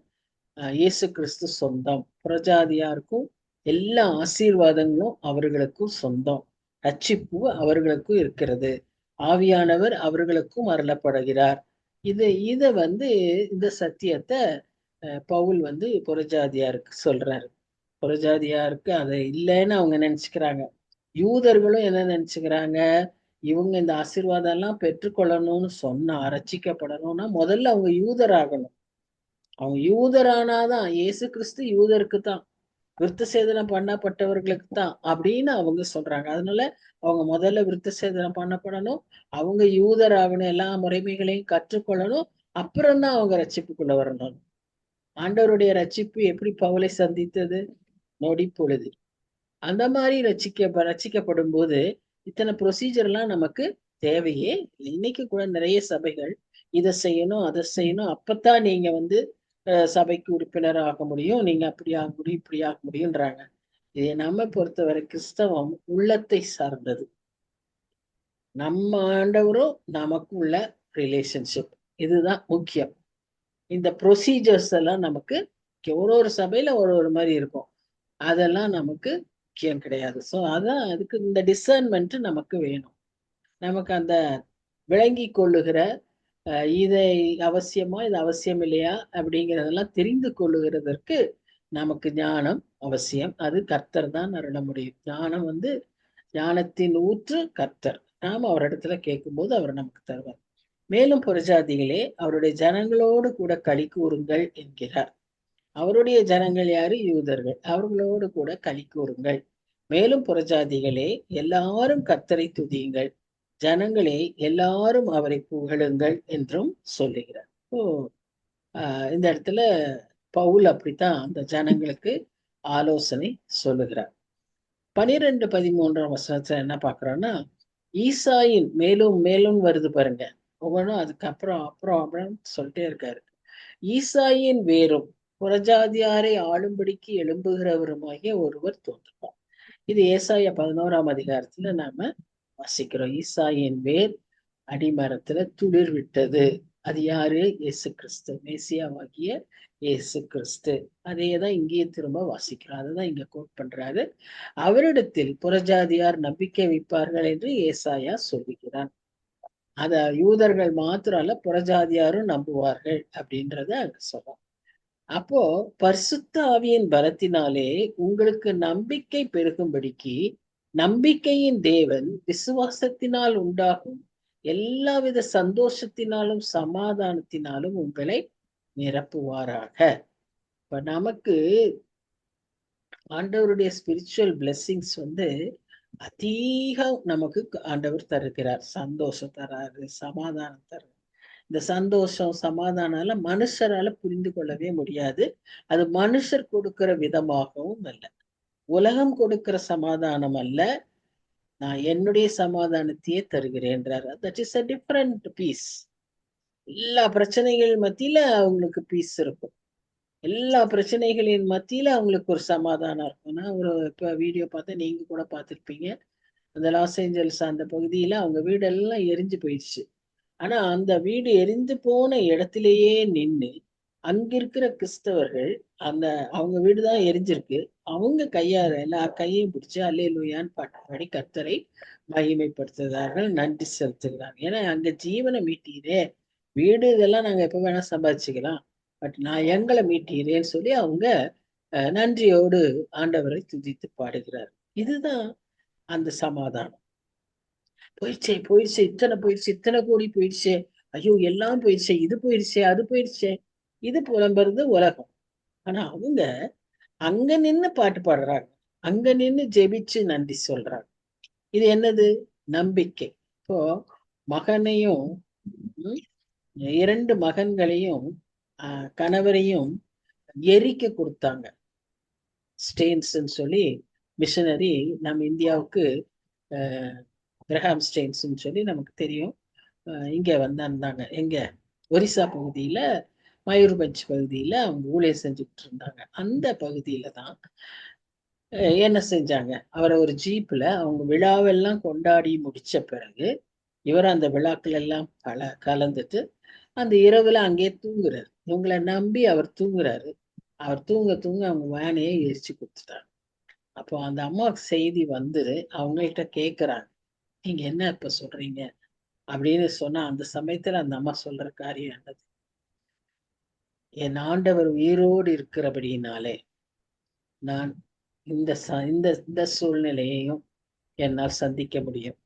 இயேசு கிறிஸ்து சொந்தம், புறஜாதியாருக்கும் எல்லா ஆசீர்வாதங்களும் அவர்களுக்கும் சொந்தம், ரட்சிப்பு அவர்களுக்கும் இருக்கிறது, ஆவியானவர் அவர்களுக்கும் அருளப்படுகிறார். இத வந்து இந்த சத்தியத்தை பவுல் வந்து புறஜாதியாருக்கு சொல்றாரு. புறஜாதியாருக்கு அது இல்லைன்னு அவங்க நினைச்சுக்கிறாங்க. யூதர்களும் என்ன நினைச்சுக்கிறாங்க, இவங்க இந்த ஆசீர்வாதம் எல்லாம் பெற்றுக்கொள்ளணும்னு சொன்னா, ரட்சிக்கப்படணும்னா முதல்ல அவங்க யூதர் ஆகணும். அவங்க யூதரானாதான், இயேசு கிறிஸ்து யூதருக்கு தான், விருத்த சேதனம் பண்ணப்பட்டவர்களுக்கு தான் அப்படின்னு அவங்க சொல்றாங்க. அதனால அவங்க முதல்ல விருத்த சேதனம் பண்ணப்படணும், அவங்க யூதராகணும், எல்லா முறைமைகளையும் கற்றுக்கொள்ளணும், அப்புறம்தான் அவங்க ரட்சிப்புக்குள்ள வரணும். ஆண்டவருடைய ரட்சிப்பு எப்படி பவுலை சந்தித்தது? நொடி பொழுது. அந்த மாதிரி ரட்சிக்கப்படும் போது இத்தனை ப்ரொசீஜர் எல்லாம் நமக்கு தேவையே இல்லை. இன்னைக்கு கூட நிறைய சபைகள் இதை செய்யணும், அதை செய்யணும், அப்பத்தான் நீங்க சபைக்கு உறுப்பினர் ஆக முடியும், நீங்க அப்படி ஆக முடியும், இப்படி ஆக முடியும்ன்றாங்க. இதை நம்ம பொறுத்தவரை கிறிஸ்தவம் உள்ளத்தை சார்ந்தது. நம்ம ஆண்டவரும் நமக்கு உள்ள ரிலேஷன்ஷிப், இதுதான் முக்கியம். இந்த ப்ரொசீஜர்ஸ் எல்லாம் நமக்கு ஒரு ஒரு சபையில ஒரு ஒரு மாதிரி இருக்கும், அதெல்லாம் நமக்கு முக்கியம் கிடையாது. ஸோ அதான் அதுக்கு இந்த டிசர்ன்மெண்ட் நமக்கு வேணும். நமக்கு அந்த விளங்கி கொள்ளுகிற இதை அவசியமா, இது அவசியம் இல்லையா அப்படிங்கிறதெல்லாம் தெரிந்து கொள்ளுகிறதற்கு நமக்கு ஞானம் அவசியம். அது கர்த்தர் தான் அருள முடியும். ஞானம் ஞானத்தின் ஊற்று கர்த்தர். நாம அவரிடத்துல கேட்கும்போது அவர் நமக்கு தருவார். மேலும் புறஜாதிகளே அவருடைய ஜனங்களோடு கூட களி கூறுங்கள் என்கிறார். அவருடைய ஜனங்கள் யாரு? யூதர்கள். அவர்களோடு கூட களி கூறுங்கள். மேலும் புறஜாதிகளே எல்லாரும் கர்த்தரை துதியுங்கள், ஜனங்களே எல்லாரும் அவரை புகழுங்கள் என்றும் சொல்லுகிறார். இந்த இடத்துல பவுல் அப்படித்தான் அந்த ஜனங்களுக்கு ஆலோசனை சொல்லுகிறார். 12-13 வசனத்துல என்ன பாக்குறோம்னா, ஈசாயின் மேலும் மேலும் வருது பாருங்க, ஒவ்வொன்றும் அதுக்கப்புறம் அப்புறம் அப்படின்னு சொல்லிட்டே இருக்காரு. ஈசாயின் வேரும் புறஜாதியாரை ஆளும்படிக்கு எழும்புகிறவருமாகிய ஒருவர் தோன்றுவார். இது ஏசாயா 11ஆம் அதிகாரத்துல நாம வாசிக்கிறோம். ஈசாயின் வேர் அடிமரத்துல துளிர் விட்டது. அது யாரு? இயேசு கிறிஸ்து, மேசியாவாகிய இயேசு கிறிஸ்து. அதையேதான் இங்கேயே திரும்ப வாசிக்கிறோம். அதைதான் இங்க கோட் பண்றாரு. அவரிடத்தில் புறஜாதியார் நம்பிக்கை வைப்பார்கள் என்று ஏசாயா சொல்லுகிறான். அத யூதர்கள் மாத்திரம் அல்ல, புறஜாதியாரும் நம்புவார்கள் அப்படின்றத அங்க சொல்றோம். அப்போ பரிசுத்த ஆவியின் பலத்தினாலே உங்களுக்கு நம்பிக்கை பெருகும்படிக்கு நம்பிக்கையின் தேவன் விசுவாசத்தினால் உண்டாகும் எல்லாவித சந்தோஷத்தினாலும் சமாதானத்தினாலும் உங்களை நிரப்புவாராக. இப்ப நமக்கு ஆண்டவருடைய ஸ்பிரிச்சுவல் பிளெஸிங்ஸ் அதிகம் நமக்கு ஆண்டவர் தருகிறார். சந்தோஷம் தராரு, சமாதானம் தராரு. இந்த சந்தோஷம் சமாதானால மனுஷரால புரிந்து கொள்ளவே முடியாது. அது மனுஷர் கொடுக்கிற விதமாகவும் அல்ல, உலகம் கொடுக்கிற சமாதானம் அல்ல. நான் என்னுடைய சமாதானத்தையே தருகிறேன்றார். That is a different peace. எல்லா பிரச்சனைகள் மத்தியில அவங்களுக்கு பீஸ் இருக்கும், எல்லா பிரச்சனைகளின் மத்தியில அவங்களுக்கு ஒரு சமாதானம் இருக்கும். நான் இப்ப வீடியோ பார்த்தா நீங்க கூட பார்த்துருப்பீங்க, அந்த லாஸ் ஏஞ்சல்ஸ் அந்த பகுதியில அவங்க வீடெல்லாம் எரிஞ்சு போயிடுச்சு. ஆனா அந்த வீடு எரிந்து போன இடத்திலேயே நின்று அங்க இருக்கிற கிறிஸ்தவர்கள், அந்த அவங்க வீடுதான் எரிஞ்சிருக்கு, அவங்க கையார எல்லா கையையும் பிடிச்சு அல்லேலூயான்னு பாட்டு பாடி கர்த்தரை மகிமைப்படுத்துகிறார்கள், நன்றி செலுத்துகிறார்கள். ஏன்னா அங்க ஜீவனை மீட்டீரே, வீடு இதெல்லாம் நாங்க எப்ப வேணா சம்பாதிச்சுக்கலாம், பட் நான் எங்களை மீட்டீரேன்னு சொல்லி அவங்க நன்றியோடு ஆண்டவரை துதித்து பாடுகிறார். இதுதான் அந்த சமாதானம். போயிடுச்சே போயிடுச்சு, இத்தனை போயிடுச்சு, இத்தனை கோடி போயிடுச்சு, ஐயோ எல்லாம் போயிடுச்சு, இது போயிடுச்சே அது போயிடுச்சே, இது புலம்புறது உலகம். ஆனா அவங்க அங்க நின்னு பாட்டு பாடுறாங்க, அங்க நின்னு ஜெபிச்சு நன்றி சொல்றாங்க. இது என்னது? நம்பிக்கை. இப்போ மகனையும் 2 மகன்களையும் கணவரையும் எரிக்க கொடுத்தாங்க. ஸ்டெயின்ஸ் சொல்லி மிஷனரி நம்ம இந்தியாவுக்கு, கிரஹாம் ஸ்டெயின்ஸ் சொல்லி நமக்கு தெரியும். இங்க வந்தாங்க, எங்க ஒரிசா பகுதியில மயூர்பஞ்ச் பகுதியில அவங்க ஊழியர் செஞ்சுட்டு இருந்தாங்க. அந்த பகுதியில தான் என்ன செஞ்சாங்க, அவரை ஒரு ஜீப்ல அவங்க விழாவெல்லாம் கொண்டாடி முடிச்ச பிறகு இவர் அந்த விழாக்கள் எல்லாம் கலந்துட்டு அந்த இரவுல அங்கேயே தூங்குறாரு. இவங்களை நம்பி அவர் தூங்குறாரு. அவர் தூங்க தூங்க அவங்க வேனையே எரிச்சு கொடுத்துட்டாங்க. அப்போ அந்த அம்மாவுக்கு செய்தி அவங்கள்ட்ட கேட்குறாங்க, நீங்க என்ன இப்ப சொல்றீங்க அப்படின்னு சொன்னா, அந்த சமயத்துல அந்த அம்மா சொல்ற காரியம் என்னது? என் ஆண்டவர் உயிரோடு இருக்கிறபடியினாலே நான் இந்த இந்த சூழ்நிலையையும் என்னால் சந்திக்க முடியும்.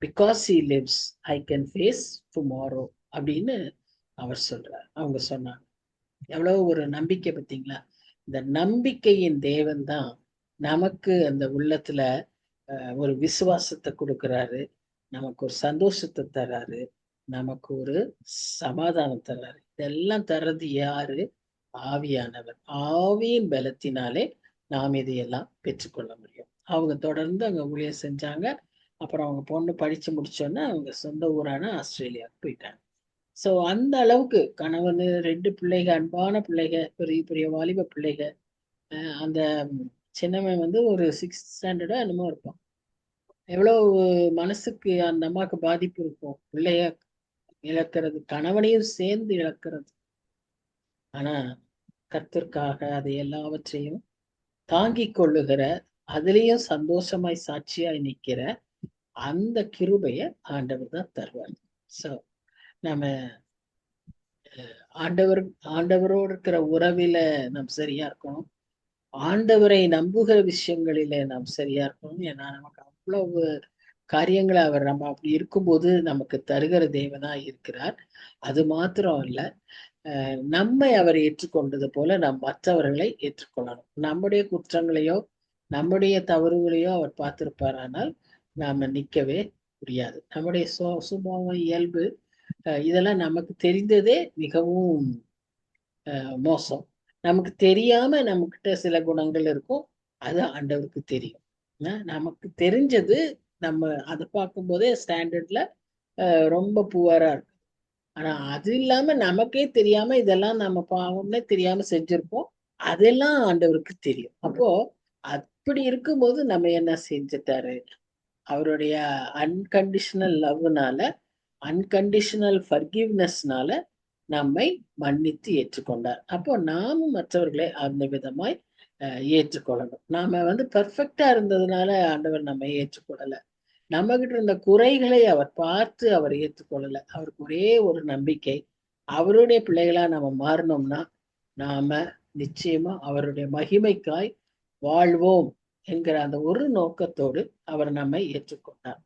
Because he lives I can face tomorrow அப்படின்னு அவர் சொல்றார். அவங்க சொன்னாங்க. எவ்வளவு ஒரு நம்பிக்கை பார்த்தீங்களா? இந்த நம்பிக்கையின் தேவன் தான் நமக்கு அந்த உள்ளத்துல ஒரு விசுவாசத்தை கொடுக்கிறாரு, நமக்கு ஒரு சந்தோஷத்தை தர்றாரு, நமக்கு ஒரு சமாதானம் தர்றாரு. இதெல்லாம் தர்றது யாரு? ஆவியானவர். ஆவியின் பலத்தினாலே நாம் இதையெல்லாம் பெற்றுக்கொள்ள முடியும். அவங்க தொடர்ந்து அங்க ஊழியம் செஞ்சாங்க. அப்புறம் அவங்க பொண்ணு படிச்சு முடிச்சோன்னே அவங்க சொந்த ஊரான ஆஸ்திரேலியாவுக்கு போயிட்டாங்க. சோ அந்த அளவுக்கு கணவன் 2 பிள்ளைக, அன்பான பிள்ளைக, பெரிய பெரிய வாலிப பிள்ளைக. அந்த சின்னவன் வந்து ஒரு 6th ஸ்டாண்டர்டோ என்னமோ இருப்பான். எவ்வளவு மனசுக்கு அந்த அம்மாவுக்கு பாதிப்பு இருக்கும், பிள்ளைய இழக்கிறது, கணவனையும் சேர்ந்து இழக்கிறது. ஆனா கர்த்தருக்காக அதை எல்லாவற்றையும் தாங்கிக் கொள்ளுகிற, அதுலயும் சந்தோஷமாய் சாட்சியாய் நிக்கிற அந்த கிருபைய ஆண்டவர் தான் தருவார். சோ நம்ம ஆண்டவர் ஆண்டவரோடு இருக்கிற உறவில நாம் சரியா இருக்கணும். ஆண்டவரை நம்புகிற விஷயங்களில நாம் சரியா இருக்கணும். ஏன்னா நமக்கு அவ்வளவு காரியங்களை அவர் நம்ம அப்படி இருக்கும்போது நமக்கு தருகிற தேவனா இருக்கிறார். அது மாத்திரம் இல்ல, நம்மை அவர் ஏற்றுக்கொண்டது போல நம் மற்றவர்களை ஏற்றுக்கொள்ளணும். நம்முடைய குற்றங்களையோ நம்முடைய தவறுகளையோ அவர் பார்த்திருப்பாரானால் நாம நிக்கவே முடியாது. நம்முடைய சுபாவம், இயல்பு, இதெல்லாம் நமக்கு தெரிந்ததே மிகவும் மோசம். நமக்கு தெரியாம நம்மகிட்ட சில குணங்கள் இருக்கும். அது ஆண்டவருக்கு தெரியும். நமக்கு தெரிஞ்சது நம்ம அதை பார்க்கும் போதே ஸ்டாண்டர்ட்ல ரொம்ப புவரா இருக்கு. ஆனா அது இல்லாம நமக்கே தெரியாம இதெல்லாம் நம்ம பாவம்னே தெரியாம செஞ்சிருப்போம். அதெல்லாம் ஆண்டவருக்கு தெரியும். அப்போ அப்படி இருக்கும்போது நம்ம என்ன செஞ்சுட்டாரு? அவருடைய அன்கண்டிஷனல் லவ்னால, அன்கண்டிஷனல் ஃபர்கிவ்னஸ்னால நம்மை மன்னித்து ஏற்றுக்கொண்டார். அப்போ நாமும் மற்றவர்களை அந்த விதமாய் ஏற்றுக்கொள்ளணும். நாம வந்து பெர்ஃபெக்டா இருந்ததுனால ஆண்டவர் நம்மை ஏற்றுக்கொள்ளல. நம்ம கிட்ட இருந்த குறைகளை அவர் பார்த்து அவர் ஏற்றுக்கொள்ளல. அவருக்கு ஒரே ஒரு நம்பிக்கை, அவருடைய பிள்ளைகளா நம்ம மாறினோம்னா நாம நிச்சயமா அவருடைய மகிமைக்காய் வாழ்வோம் என்கிற அந்த ஒரு நோக்கத்தோடு அவர் நம்மை ஏற்றுக்கொண்டார்.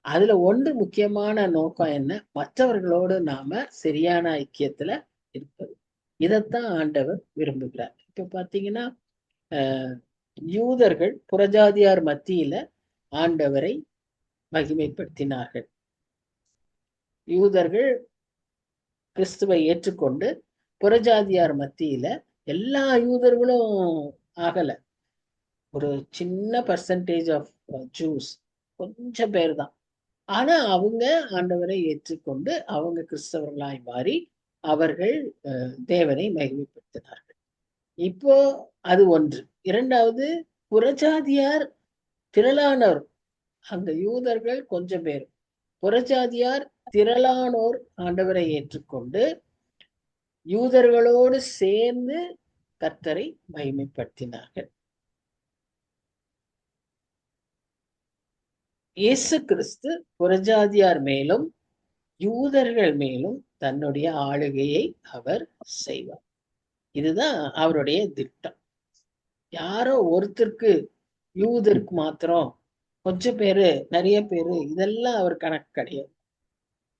அதுல ஒன்று முக்கியமான நோக்கம் என்ன? மற்றவர்களோடு நாம சரியான ஐக்கியத்துல இருப்பது. இதைத்தான் ஆண்டவர் விரும்புகிறார். இப்ப பாத்தீங்கன்னா, யூதர்கள் புறஜாதியார் மத்தியில ஆண்டவரை மகிமைப்படுத்தினார்கள். யூதர்கள் கிறிஸ்துவை ஏற்றுக்கொண்டு புறஜாதியார் மத்தியில, எல்லா யூதர்களும் ஆகல, ஒரு சின்ன பர்சன்டேஜ் ஆஃப் ஜூஸ், கொஞ்சம் பேர் தான். ஆனா அவங்க ஆண்டவரை ஏற்றுக்கொண்டு அவங்க கிறிஸ்தவர்களாய் மாறி அவர்கள் தேவனை மகிமைப்படுத்தினார்கள். இப்போ அது ஒன்று. இரண்டாவது, புறஜாதியார் திரளானோர், அங்க யூதர்கள் கொஞ்சம் பேர், புறஜாதியார் திரளானோர் ஆண்டவரை ஏற்றுக்கொண்டு யூதர்களோடு சேர்ந்து கர்த்தரை மகிமைப்படுத்தினார்கள். இயேசு கிறிஸ்து புறஜாதியார் மேலும் யூதர்கள் மேலும் தன்னுடைய ஆளுகையை அவர் செய்வார். இதுதான் அவருடைய திட்டம். யாரோ ஒருத்தருக்கு, யூதருக்கு மாத்திரம் கொஞ்சம் பேரு, நிறைய பேரு, இதெல்லாம் அவர் கணக்கு கிடையாது.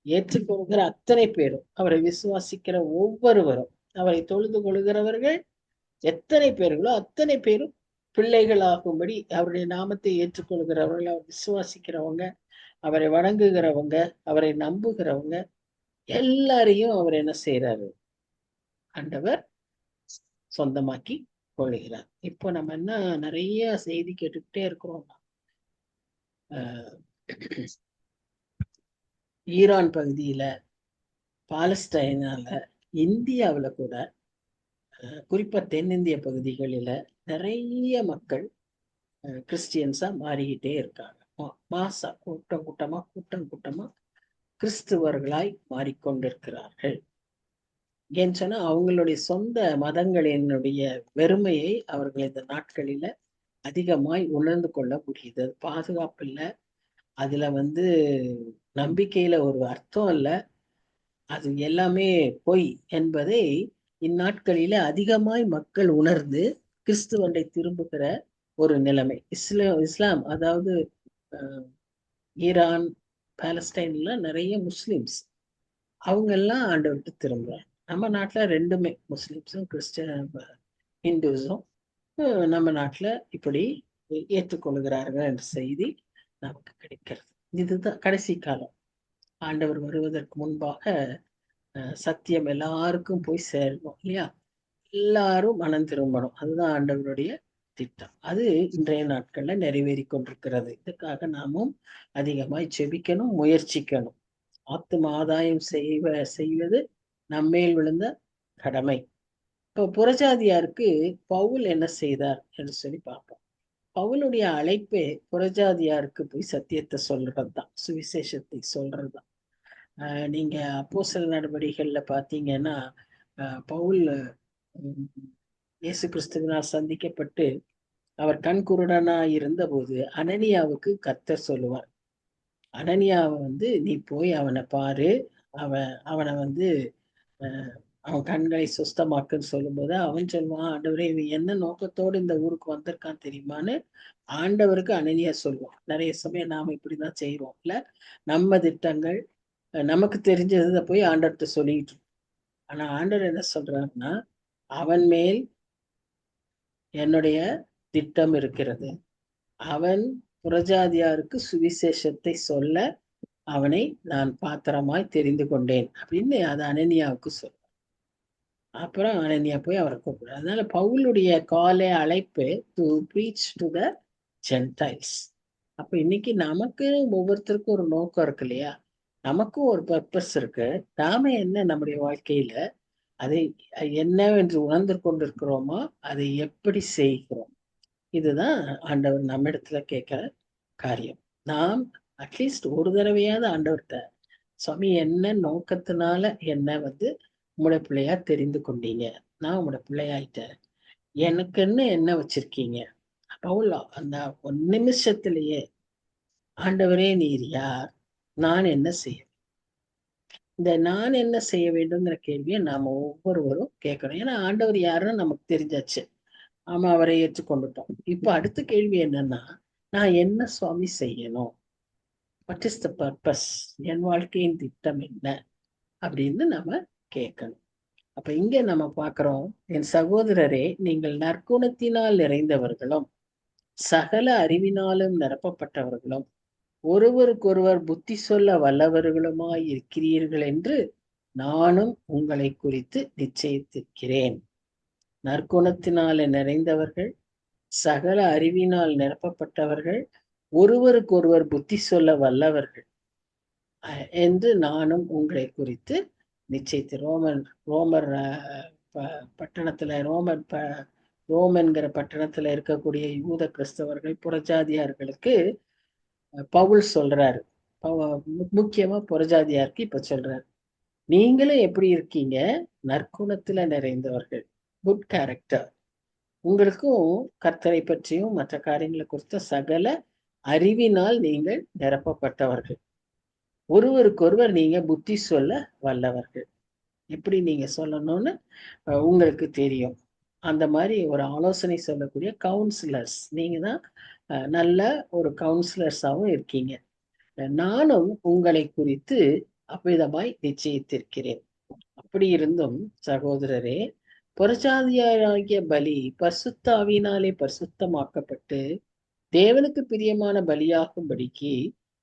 ஏற்றுக்கொள்கிற அத்தனை பேரும், அவரை விசுவாசிக்கிற ஒவ்வொருவரும், அவரை தொழுது கொள்கிறவர்கள் எத்தனை பேர்களோ அத்தனை பேரும் பிள்ளைகளாகும்படி, அவருடைய நாமத்தை ஏற்றுக்கொள்கிறவர்கள், அவர் விசுவாசிக்கிறவங்க, அவரை வணங்குகிறவங்க, அவரை நம்புகிறவங்க எல்லாரையும் அவர் என்ன செய்யறாரு? ஆண்டவர் சொந்தமாக்கி கொள்கிறார். இப்போ நம்ம என்ன நிறைய செய்தி கேட்டுக்கிட்டே இருக்கிறோம். ஈரான் பகுதியில, பாலஸ்டைனால, இந்தியாவில கூட, குறிப்பா தென்னிந்திய பகுதிகளில நிறைய மக்கள் கிறிஸ்டியன்ஸா மாறிக்கிட்டே இருக்காங்க. மாசா கூட்டம் கூட்டமா கூட்டம் கூட்டமா கிறிஸ்துவர்களாய் மாறிக்கொண்டிருக்கிறார்கள். ஏன்னு சொன்னா அவங்களுடைய சொந்த மதங்களினுடைய வெறுமையை அவர்கள் இந்த நாட்களில அதிகமாய் உணர்ந்து கொள்ள முடியுது. பாதுகாப்பு இல்லை, அதுல வந்து நம்பிக்கையில ஒரு அர்த்தம் இல்லை, அது எல்லாமே பொய் என்பதை இந்நாட்களில அதிகமாய் மக்கள் உணர்ந்து கிறிஸ்துவண்டை திரும்புகிற ஒரு நிலைமை. இஸ்லாம் அதாவது ஈரான், பாலஸ்டைன்ல நிறைய முஸ்லிம்ஸ், அவங்க எல்லாம் ஆண்டவர்கிட்ட திரும்புறாங்க. நம்ம நாட்டுல ரெண்டுமே, முஸ்லிம்ஸும் கிறிஸ்டியன் இந்துஸும் நம்ம நாட்டுல இப்படி ஏற்றுக்கொள்கிறார்கள் என்ற செய்தி நமக்கு கிடைக்கிறது. இதுதான் கடைசி காலம். ஆண்டவர் வருவதற்கு முன்பாக சத்தியம் எல்லாருக்கும் போய் சேரணும் இல்லையா? எல்லாரும் மனம் திரும்பணும். அதுதான் ஆண்டவருடைய திட்டம். அது இன்றைய நாட்கள்ல நிறைவேறி கொண்டிருக்கிறது. இதுக்காக நாமும் அதிகமாய் செபிக்கணும், முயற்சிக்கணும். ஆத்தும ஆதாயம் செய்வது நம்மேல் விழுந்த கடமை. இப்போ புறஜாதியாருக்கு பவுல் என்ன செய்தார் என்று சொல்லி பார்ப்போம். பவுலுடைய அழைப்பே புறஜாதியாருக்கு போய் சத்தியத்தை சொல்றதுதான், சுவிசேஷத்தை சொல்றதுதான். நீங்க அப்போஸ்தலர் நடவடிக்கைகள்ல பாத்தீங்கன்னா பவுல் இயேசு கிறிஸ்துவினால் சந்திக்கப்பட்டு அவர் கண்குருடனா இருந்த போது அனனியாவுக்கு கர்த்தர் சொல்லுவார், அனனியாவை நீ போய் அவனை பாரு, அவனை அவன் கண்களை சுத்தமாக்குன்னு சொல்லும்போது அவன் சொல்லுவான், ஆண்டவரே இவன் என்ன நோக்கத்தோடு இந்த ஊருக்கு வந்திருக்கான் தெரியுமான்னு ஆண்டவருக்கு அனனியா சொல்லுவான். நிறைய சமயம் நாம இப்படிதான் செய்யறோம் இல்ல? நம்ம திட்டங்கள் நமக்கு தெரிஞ்சதை போய் ஆண்டவர்கிட்ட சொல்லிட்டு. ஆனா ஆண்டவர் என்ன சொல்றாருன்னா, அவன் மேல் என்னுடைய திட்டம் இருக்கிறது, அவன் புறஜாதியாருக்கு சுவிசேஷத்தை சொல்ல அவனை நான் பாத்திரமாய் தெரிந்து கொண்டேன் அப்படின்னு அது அனனியாவுக்கு சொல்ல. அப்புறம் அனனியா போய் அவரை கூப்பிடுறாரு. அதனால பவுலுடைய காலை அழைப்பு to preach to the Gentiles. அப்ப இன்னைக்கு நமக்கு ஒவ்வொருத்தருக்கும் ஒரு நோக்கம் இருக்கு இல்லையா? நமக்கும் ஒரு பர்பஸ் இருக்கு. நாம என்ன நம்முடைய வாழ்க்கையில அதை என்னவென்று உணர்ந்து கொண்டிருக்கிறோமோ அதை எப்படி செய்கிறோம், இதுதான் ஆண்டவர் நம்ம இடத்துல கேட்கிற காரியம். நாம் அட்லீஸ்ட் ஒரு தடவையாவது ஆண்டவர்கிட்ட, சுவாமி என்ன நோக்கத்தினால என்ன உங்களோட பிள்ளையா தெரிந்து கொண்டீங்க, நான் உங்களோட பிள்ளையாயிட்டேன், எனக்குன்னு என்ன வச்சிருக்கீங்க, பவுல் அந்த ஒரு நிமிஷத்திலேயே ஆண்டவரே நீர் யார், நான் என்ன செய்ய, இந்த நான் என்ன செய்ய வேண்டும்ங்கிற கேள்வியை நாம ஒவ்வொருவரும் கேட்கணும். ஏன்னா ஆண்டவர் யாருன்னு நமக்கு தெரிஞ்சாச்சு, ஆமா அவரை ஏற்றுக்கொண்டுட்டோம். இப்ப அடுத்த கேள்வி என்னன்னா, நான் என்ன சுவாமி செய்யணும், வாட் இஸ் த பர்பஸ், என் வாழ்க்கையின் திட்டம் என்ன அப்படின்னு நம்ம கேட்கணும். அப்ப இங்க நம்ம பார்க்கிறோம், என் சகோதரரே நீங்கள் நற்குணத்தினால் நிறைந்தவர்களும் சகல அறிவினாலும் நிரப்பப்பட்டவர்களும் ஒருவருக்கொருவர் புத்தி சொல்ல வல்லவர்களுமாய் இருக்கிறீர்கள் என்று நானும் உங்களை குறித்து நிச்சயித்திருக்கிறேன். நற்குணத்தினால நிறைந்தவர்கள், சகல அறிவினால் நிரப்பப்பட்டவர்கள், ஒருவருக்கொருவர் புத்தி சொல்ல வல்லவர்கள் என்று நானும் உங்களை குறித்து நிச்சயித்து. ரோமர் பட்டணத்துல ரோமன்கிற பட்டணத்துல இருக்கக்கூடிய யூத கிறிஸ்தவர்கள் புறஜாதியார்களுக்கு பவுல் சொல்றாரு, முக்கியமா புறஜாதியாருக்கு இப்ப சொல்றாரு, நீங்களும் எப்படி இருக்கீங்க, நற்குணத்துல நிறைந்தவர்கள், குட் கேரக்டர், உங்களுக்கும் கர்த்தரை பற்றியும் மற்ற காரியங்களை குறித்த சகல அறிவினால் நீங்கள் நிரப்பப்பட்டவர்கள், ஒருவருக்கொருவர் நீங்க புத்தி சொல்ல வல்லவர்கள். எப்படி நீங்க சொல்லணும்னு உங்களுக்கு தெரியும். அந்த மாதிரி ஒரு ஆலோசனை சொல்லக்கூடிய கவுன்சிலர்ஸ் நீங்க தான், நல்ல ஒரு கவுன்சிலர்ஸாகவும் இருக்கீங்க. நானும் உங்களை குறித்து அவ்விதமாய் நிச்சயித்திருக்கிறேன். அப்படி இருந்தும் சகோதரரே, புறஜாதியாராகிய பலி பரிசுத்தாவினாலே பரிசுத்தமாக்கப்பட்டு தேவனுக்கு பிரியமான பலியாகும்படிக்கு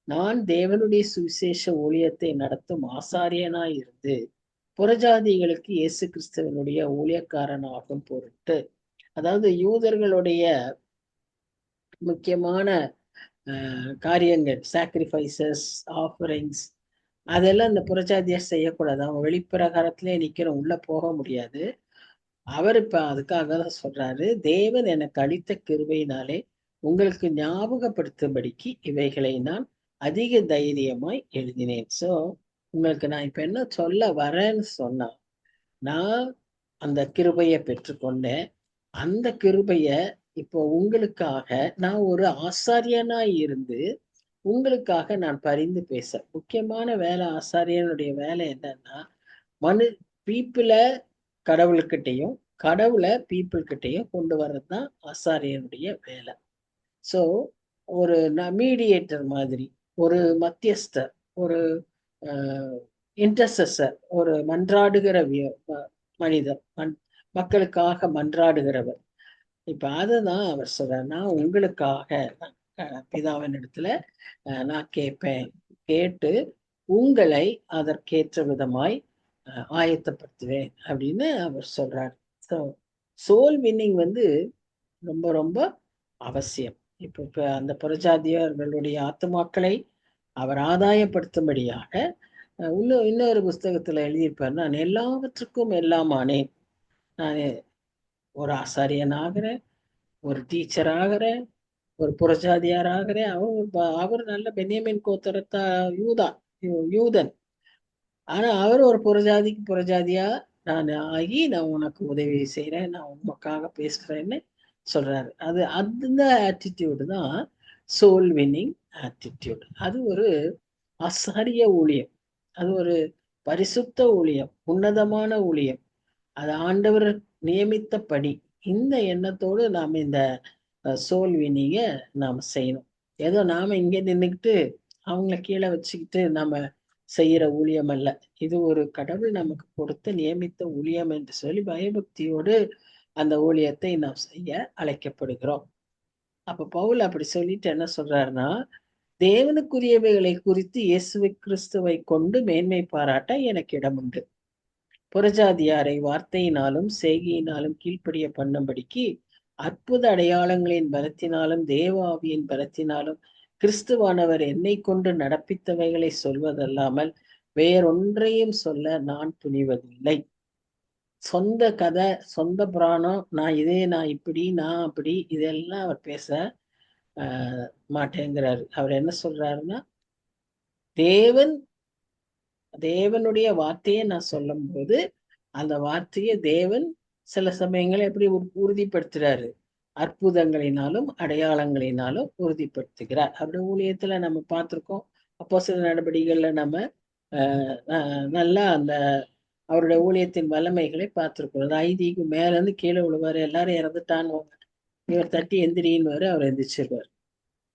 நான் தேவனுடைய சுவிசேஷ ஊழியத்தை நடத்தும் ஆசாரியனாய் இருந்து புறஜாதிகளுக்கு இயேசு கிறிஸ்துவனுடைய ஊழியக்காரனாகும் பொருட்டு, அதாவது யூதர்களுடைய முக்கியமான காரியங்கள், சாக்ரிஃபைசஸ், ஆஃபரிங்ஸ், அதெல்லாம் இந்த புறஜாதியார் செய்யக்கூடாது. அவங்க வெளிப்பிரகாரத்திலே நிக்கிறோம், உள்ள போக முடியாது. அவர் இப்ப அதுக்காக தான் சொல்றாரு, தேவன் எனக்கு அளித்த கிருபையினாலே உங்களுக்கு ஞாபகப்படுத்தும்படிக்கு இவைகளை நான் அதிக தைரியமாய் எழுதினேன். சோ உங்களுக்கு நான் இப்ப என்ன சொல்ல வரேன்னு சொன்னா, நான் அந்த கிருபையை பெற்றுக்கொண்டேன். அந்த கிருபைய இப்போ உங்களுக்காக நான் ஒரு ஆசாரியனாய் இருந்து உங்களுக்காக நான் பரிந்து பேச. முக்கியமான வேலை ஆசாரியனுடைய வேலை என்னன்னா, மனு பீப்புள கடவுள்கிட்டையும் கடவுளை பீப்புள் கிட்டையும் கொண்டு வர்றதுதான் ஆசாரியனுடைய வேலை. ஸோ ஒரு மீடியேட்டர் மாதிரி, ஒரு மத்தியஸ்தர், ஒரு இன்டர்செசர், ஒரு மன்றாடுகிற மனிதர், மக்களுக்காக மன்றாடுகிறவர். இப்ப அதுதான் அவர் சொல்றார், நான் உங்களுக்காக பிதாவின் இடத்துல நான் கேட்பேன், கேட்டு உங்களை அதற்கேற்ற விதமாய் ஆயத்தப்படுத்துவேன் அப்படின்னு அவர் சொல்றார். ஸோ சோல் வின்னிங் வந்து ரொம்ப ரொம்ப அவசியம். இப்ப அந்த புறஜாதியர்களுடைய ஆத்துமாக்களை அவர் ஆதாயப்படுத்தும்படியாக இன்னொரு புஸ்தகத்துல எழுதியிருப்பார், நான் எல்லாவற்றுக்கும் எல்லாமானேன், நான் ஒரு ஆசாரியன் ஆகிறேன், ஒரு டீச்சர் ஆகிறேன், ஒரு புறஜாதியார் ஆகிறேன். அவர் நல்ல பென்யமின் கோத்திரத்தா யூதன். ஆனா அவர் ஒரு புறஜாதிக்கு புறஜாதியா நான் ஆகி நான் உனக்கு உதவி செய்யறேன், நான் உமக்காக பேசுறேன்னு சொல்றாரு. அந்த ஆட்டிடியூடு தான் சோல் வின்னிங் ஆட்டிடியூட். அது ஒரு அசாரிய ஊழியம், அது ஒரு பரிசுத்த ஊழியம், உன்னதமான ஊழியம். அது ஆண்டவர் நியமித்த படி. இந்த எண்ணத்தோடு நாம் இந்த சோல் வினிங்க நாம் செய்யணும். ஏதோ நாம இங்க நின்றுக்கிட்டு அவங்கள கீழே வச்சுக்கிட்டு நம்ம செய்யற ஊழியம் அல்ல. இது ஒரு கடவுள் நமக்கு கொடுத்த நியமித்த ஊழியம் என்று சொல்லி பயபக்தியோடு அந்த ஊழியத்தை நாம் செய்ய அழைக்கப்படுகிறோம். அப்ப பவுல் அப்படி சொல்லிட்டு என்ன சொல்றாருன்னா, தேவனுக்குரியவைகளை குறித்து இயேசுவை கிறிஸ்துவை கொண்டு மேன்மை பாராட்ட எனக்கு இடம் உண்டு. புறஜாதியாரை வார்த்தையினாலும் செய்கையினாலும் கீழ்ப்படிய பண்ணும்படிக்கு அற்புத அடையாளங்களின் பலத்தினாலும் தேவாவியின் பலத்தினாலும் கிறிஸ்துவானவர் என்னை கொண்டு நடப்பித்தவைகளை சொல்வதல்லாமல் வேறொன்றையும் சொல்ல நான் துணிவதில்லை. சொந்த கதை, சொந்த புராணம், நான் இப்படி நான் அப்படி இதெல்லாம் அவர் பேச மாட்டேங்கிறாரு. அவர் என்ன சொல்றாருன்னா, தேவனுடைய வார்த்தையை நான் சொல்லும் போது அந்த வார்த்தையை தேவன் சில சமயங்களை எப்படி உறுதிப்படுத்துறாரு, அற்புதங்களினாலும் அடையாளங்களினாலும் உறுதிப்படுத்துகிறார். அப்படி ஊழியத்துல நம்ம பார்த்திருக்கோம். அப்போ சில நடவடிக்கைகள்ல நம்ம நல்லா அந்த அவருடைய ஊழியத்தின் வல்லமைகளை பார்த்திருக்கிறோம். ஐதிக்கு மேல இருந்து கீழே விழுவாரு, எல்லாரும் இறந்துட்டான்னு இவர் தட்டி எந்திரின்னு அவர் எந்திரிச்சிருவார்.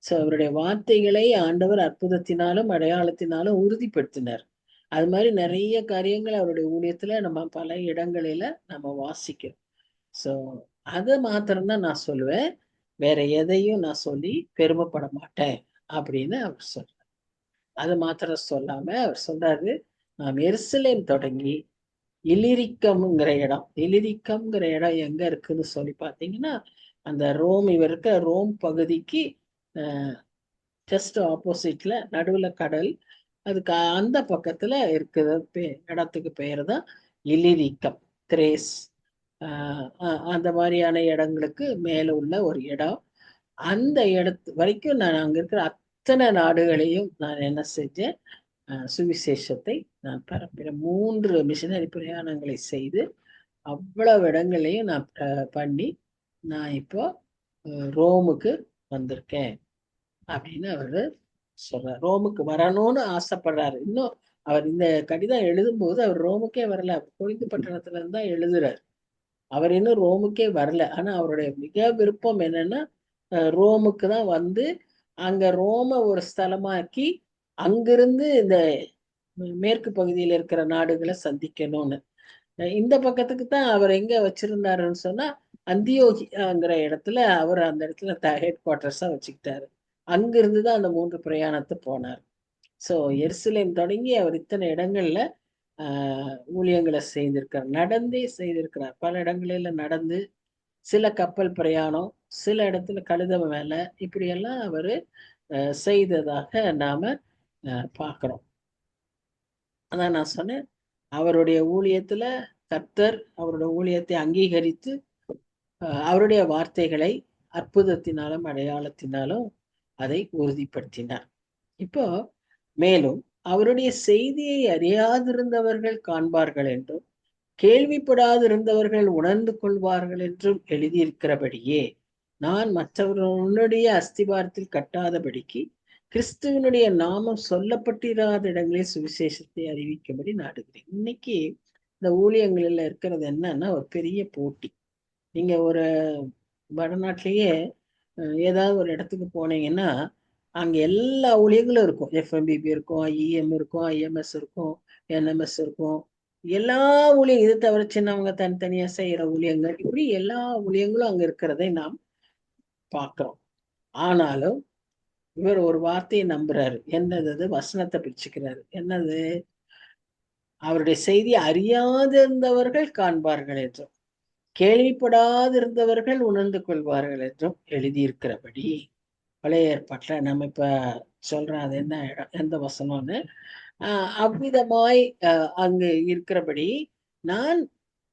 ஸோ அவருடைய வார்த்தைகளை ஆண்டவர் அற்புதத்தினாலும் அடையாளத்தினாலும் உறுதிப்படுத்தினார். அது மாதிரி நிறைய காரியங்கள் அவருடைய ஊழியத்துல நம்ம பல இடங்களில நம்ம வாசிக்கிறோம். ஸோ அதை மாத்திரம்தான் நான் சொல்லுவேன், வேற எதையும் நான் சொல்லி பெருமைப்பட மாட்டேன் அப்படின்னு அவர் சொல்றார். அது மாத்திரம் சொல்லாம அவர் சொல்றாரு, நாம் எருசலேம் தொடங்கி இலிரிக்கம்ங்கிற இடம் எங்க இருக்குன்னு சொல்லி பார்த்தீங்கன்னா, அந்த இவர் இருக்க ரோம் பகுதிக்கு ஜஸ்ட் ஆப்போசிட்ல நடுவுல கடல், அதுக்கு அந்த பக்கத்துல இருக்கிற இடத்துக்கு பெயர் தான் இலிரிக்கம். திரேஸ் அந்த மாதிரியான இடங்களுக்கு மேல உள்ள ஒரு இடம். அந்த இடத்து வரைக்கும் நான் அங்க இருக்கிற அத்தனை நாடுகளையும் நான் என்ன செஞ்சேன், சுவிசேஷத்தை நான் பரப்பினேன். 3 மிஷனரி பிரயாணங்களை செய்து அவ்வளவு இடங்களையும் நான் பண்ணி நான் இப்போ ரோமுக்கு வந்திருக்கேன் அப்படின்னு அவரு சொல்றார். ரோமுக்கு வரணும்னு ஆசைப்படுறாரு. இன்னும் அவர் இந்த கடிதம் எழுதும் போது அவர் ரோமுக்கே வரல, கொரிந்து பட்டணத்துல இருந்து தான் எழுதுறாரு. அவர் இன்னும் ரோமுக்கே வரல. ஆனா அவருடைய மிக விருப்பம் என்னன்னா, ரோமுக்கு தான் வந்து அங்க ரோம ஒரு ஸ்தலமாக்கி அங்கிருந்து இந்த மேற்கு பகுதியில் இருக்கிற நாடுகளை சந்திக்கணும்னு. இந்த பக்கத்துக்கு தான் அவர் எங்க வச்சிருந்தாருன்னு சொன்னா, அந்தியோகிங்கிற இடத்துல அவர் அந்த இடத்துல ஹெட் குவார்டர்ஸா வச்சுக்கிட்டாரு. அங்கிருந்து தான் அந்த 3 பிரயாணத்தை போனார். ஸோ எருசலேம் தொடங்கி அவர் இத்தனை இடங்கள்ல ஊழியங்களை செய்திருக்கிறார், நடந்தே செய்திருக்கிறார். பல இடங்களில நடந்து, சில கப்பல் பிரயாணம், சில இடத்துல கழுத வேலை, இப்படியெல்லாம் அவரு செய்ததாக நாம பார்க்கிறோம். அதான் நான் சொன்னேன், அவருடைய ஊழியத்துல கர்த்தர் அவருடைய ஊழியத்தை அங்கீகரித்து அவருடைய வார்த்தைகளை அற்புதத்தினாலும் அடையாளத்தினாலும் அதை உறுதிப்படுத்தினார். இப்போ மேலும் அவருடைய செய்தியை அறியாதிருந்தவர்கள் காண்பார்கள் என்றும் கேள்விப்படாதிருந்தவர்கள் உணர்ந்து கொள்வார்கள் என்றும் எழுதியிருக்கிறபடியே நான் மற்றவர்களுடைய அஸ்திபாரத்தில் கட்டாதபடிக்கு கிறிஸ்துவனுடைய நாமம் சொல்லப்பட்டிராத இடங்களில் சுவிசேஷத்தை அறிவிக்கும்படி நாடுகிறேன். இன்னைக்கு இந்த ஊழியங்களில் இருக்கிறது என்னன்னா ஒரு பெரிய போட்டி. நீங்க ஒரு வடநாட்டிலேயே ஏதாவது ஒரு இடத்துக்கு போனீங்கன்னா அங்க எல்லா ஊழியங்களும் இருக்கும். எஃப்எம்பிபி இருக்கும், ஐஎம் இருக்கும், ஐஎம்எஸ் இருக்கும், என்எம்எஸ் இருக்கும், எல்லா ஊழியம் இது தவிர சின்னவங்க தனித்தனியா செய்யற ஊழியங்கள், இப்படி எல்லா ஊழியங்களும் அங்க இருக்கிறதை நாம் பார்க்கிறோம். ஆனாலும் இவர் ஒரு வார்த்தையை நம்புறாரு. என்னது அது? வசனத்தை பிடிச்சுக்கிறாரு. என்னது? அவருடைய செய்தி அறியாதிருந்தவர்கள் காண்பார்கள் என்றும், கேள்விப்படாதிருந்தவர்கள் உணர்ந்து கொள்வார்கள் என்றும் எழுதியிருக்கிறபடி, பழைய ஏற்பாட்டுல நம்ம இப்ப சொல்றோம் அது என்ன இடம், எந்த வசனம்னு. அவ்விதமாய் அங்கு இருக்கிறபடி, நான்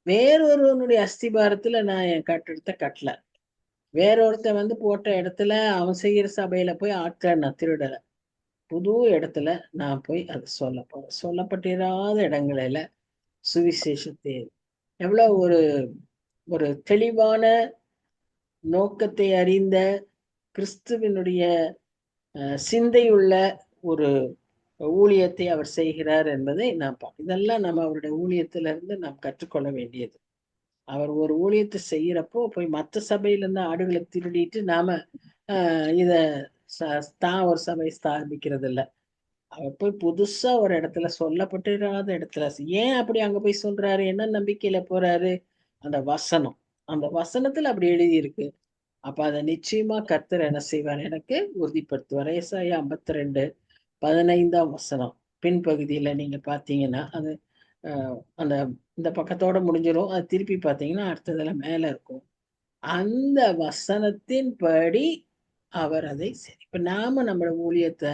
வேறொருவனுடைய அஸ்திபாரத்துல நான் என் கட்டிடத்தை கட்டல. வேறொருத்தன் வந்து போட்ட இடத்துல அவன் செய்யற சபையில போய் ஆட்களை நான் திருடல. புது இடத்துல நான் போய் அது சொல்ல போறேன். சொல்லப்பட்டிராத இடங்களில சுவிசேஷத்தை, எவ்வளவு ஒரு ஒரு தெளிவான நோக்கத்தை அறிந்த கிறிஸ்துவினுடைய சிந்தையுள்ள ஒரு ஊழியத்தை அவர் செய்கிறார் என்பதை நாம் பார்ப்போம். இதெல்லாம் நம்ம அவருடைய ஊழியத்திலிருந்து நாம் கற்றுக்கொள்ள வேண்டியது. அவர் ஒரு ஊழியத்தை செய்யறப்போ போய் மற்ற சபையில இருந்து ஆடுகளை திருடிட்டு நாம இத தான் ஒரு சபை ஸ்தாபிக்கிறது இல்லை. அவர் போய் புதுசா ஒரு இடத்துல, சொல்லப்பட்டிராத இடத்துல, ஏன் அப்படி அங்க போய் சொல்றாரு? என்ன நம்பிக்கையில போறாரு? அந்த வசனம், அந்த வசனத்துல அப்படி எழுதி இருக்கு. அப்ப அதை நிச்சயமா கர்த்தர் என்ன செய்வார்? எனக்கு உறுதிப்படுத்துவார். ஏசாயா 52:15 வசனம் பின்பகுதியில நீங்க பாத்தீங்கன்னா, அது அந்த இந்த பக்கத்தோட முடிஞ்சிடும். அது திருப்பி பாத்தீங்கன்னா அடுத்ததுல மேல இருக்கும். அந்த வசனத்தின்படி அவர் அதை சரி. இப்ப நாம நம்மளோட ஊழியத்தை,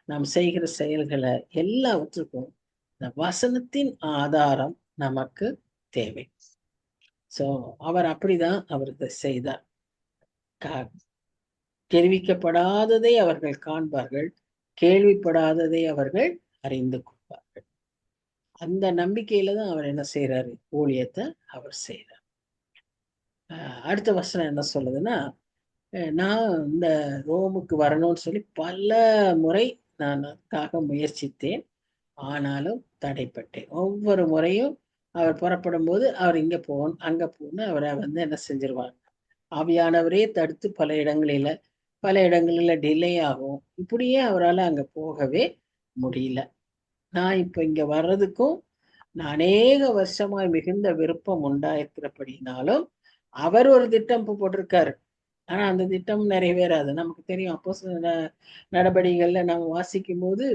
நாம் செய்கிற செயல்களை எல்லாவற்றுக்கும் இந்த வசனத்தின் ஆதாரம் நமக்கு தேவை. சோ அவர் அப்படிதான் அவர் இதை செய்தார். தெரிவிக்கப்படாததை அவர்கள் காண்பார்கள், கேள்விப்படாததை அவர்கள் அறிந்து கொள்வார்கள். அந்த நம்பிக்கையில தான் அவர் என்ன செய்யறாரு? ஊழியத்தை அவர் செய்யறார். அடுத்த வசனம் என்ன சொல்லுதுன்னா, நான் இந்த ரோமுக்கு வரணும்னு சொல்லி பல முறை நான் அதுக்காக முயற்சித்தேன். ஆனாலும் தடைப்பட்டேன். ஒவ்வொரு முறையும் அவர் புறப்படும் போது அவர் இங்க போகணும், அங்க போகணும், அவரை வந்து என்ன செஞ்சிருவாங்க, ஆவியானவரே தடுத்து பல இடங்களில டிலே ஆகும். இப்படியே அவரால் அங்க போகவே முடியல. நான் இப்ப இங்க வர்றதுக்கும் நான் அநேக வருஷமாய் மிகுந்த விருப்பம் உண்டாயிருக்கிறபடினாலும் அவர் ஒரு திட்டம் போட்டிருக்காரு. ஆனா அந்த திட்டம் நிறைவேறாது. நமக்கு தெரியும். அப்போ நடவடிக்கைகள்ல நம்ம வாசிக்கும் போது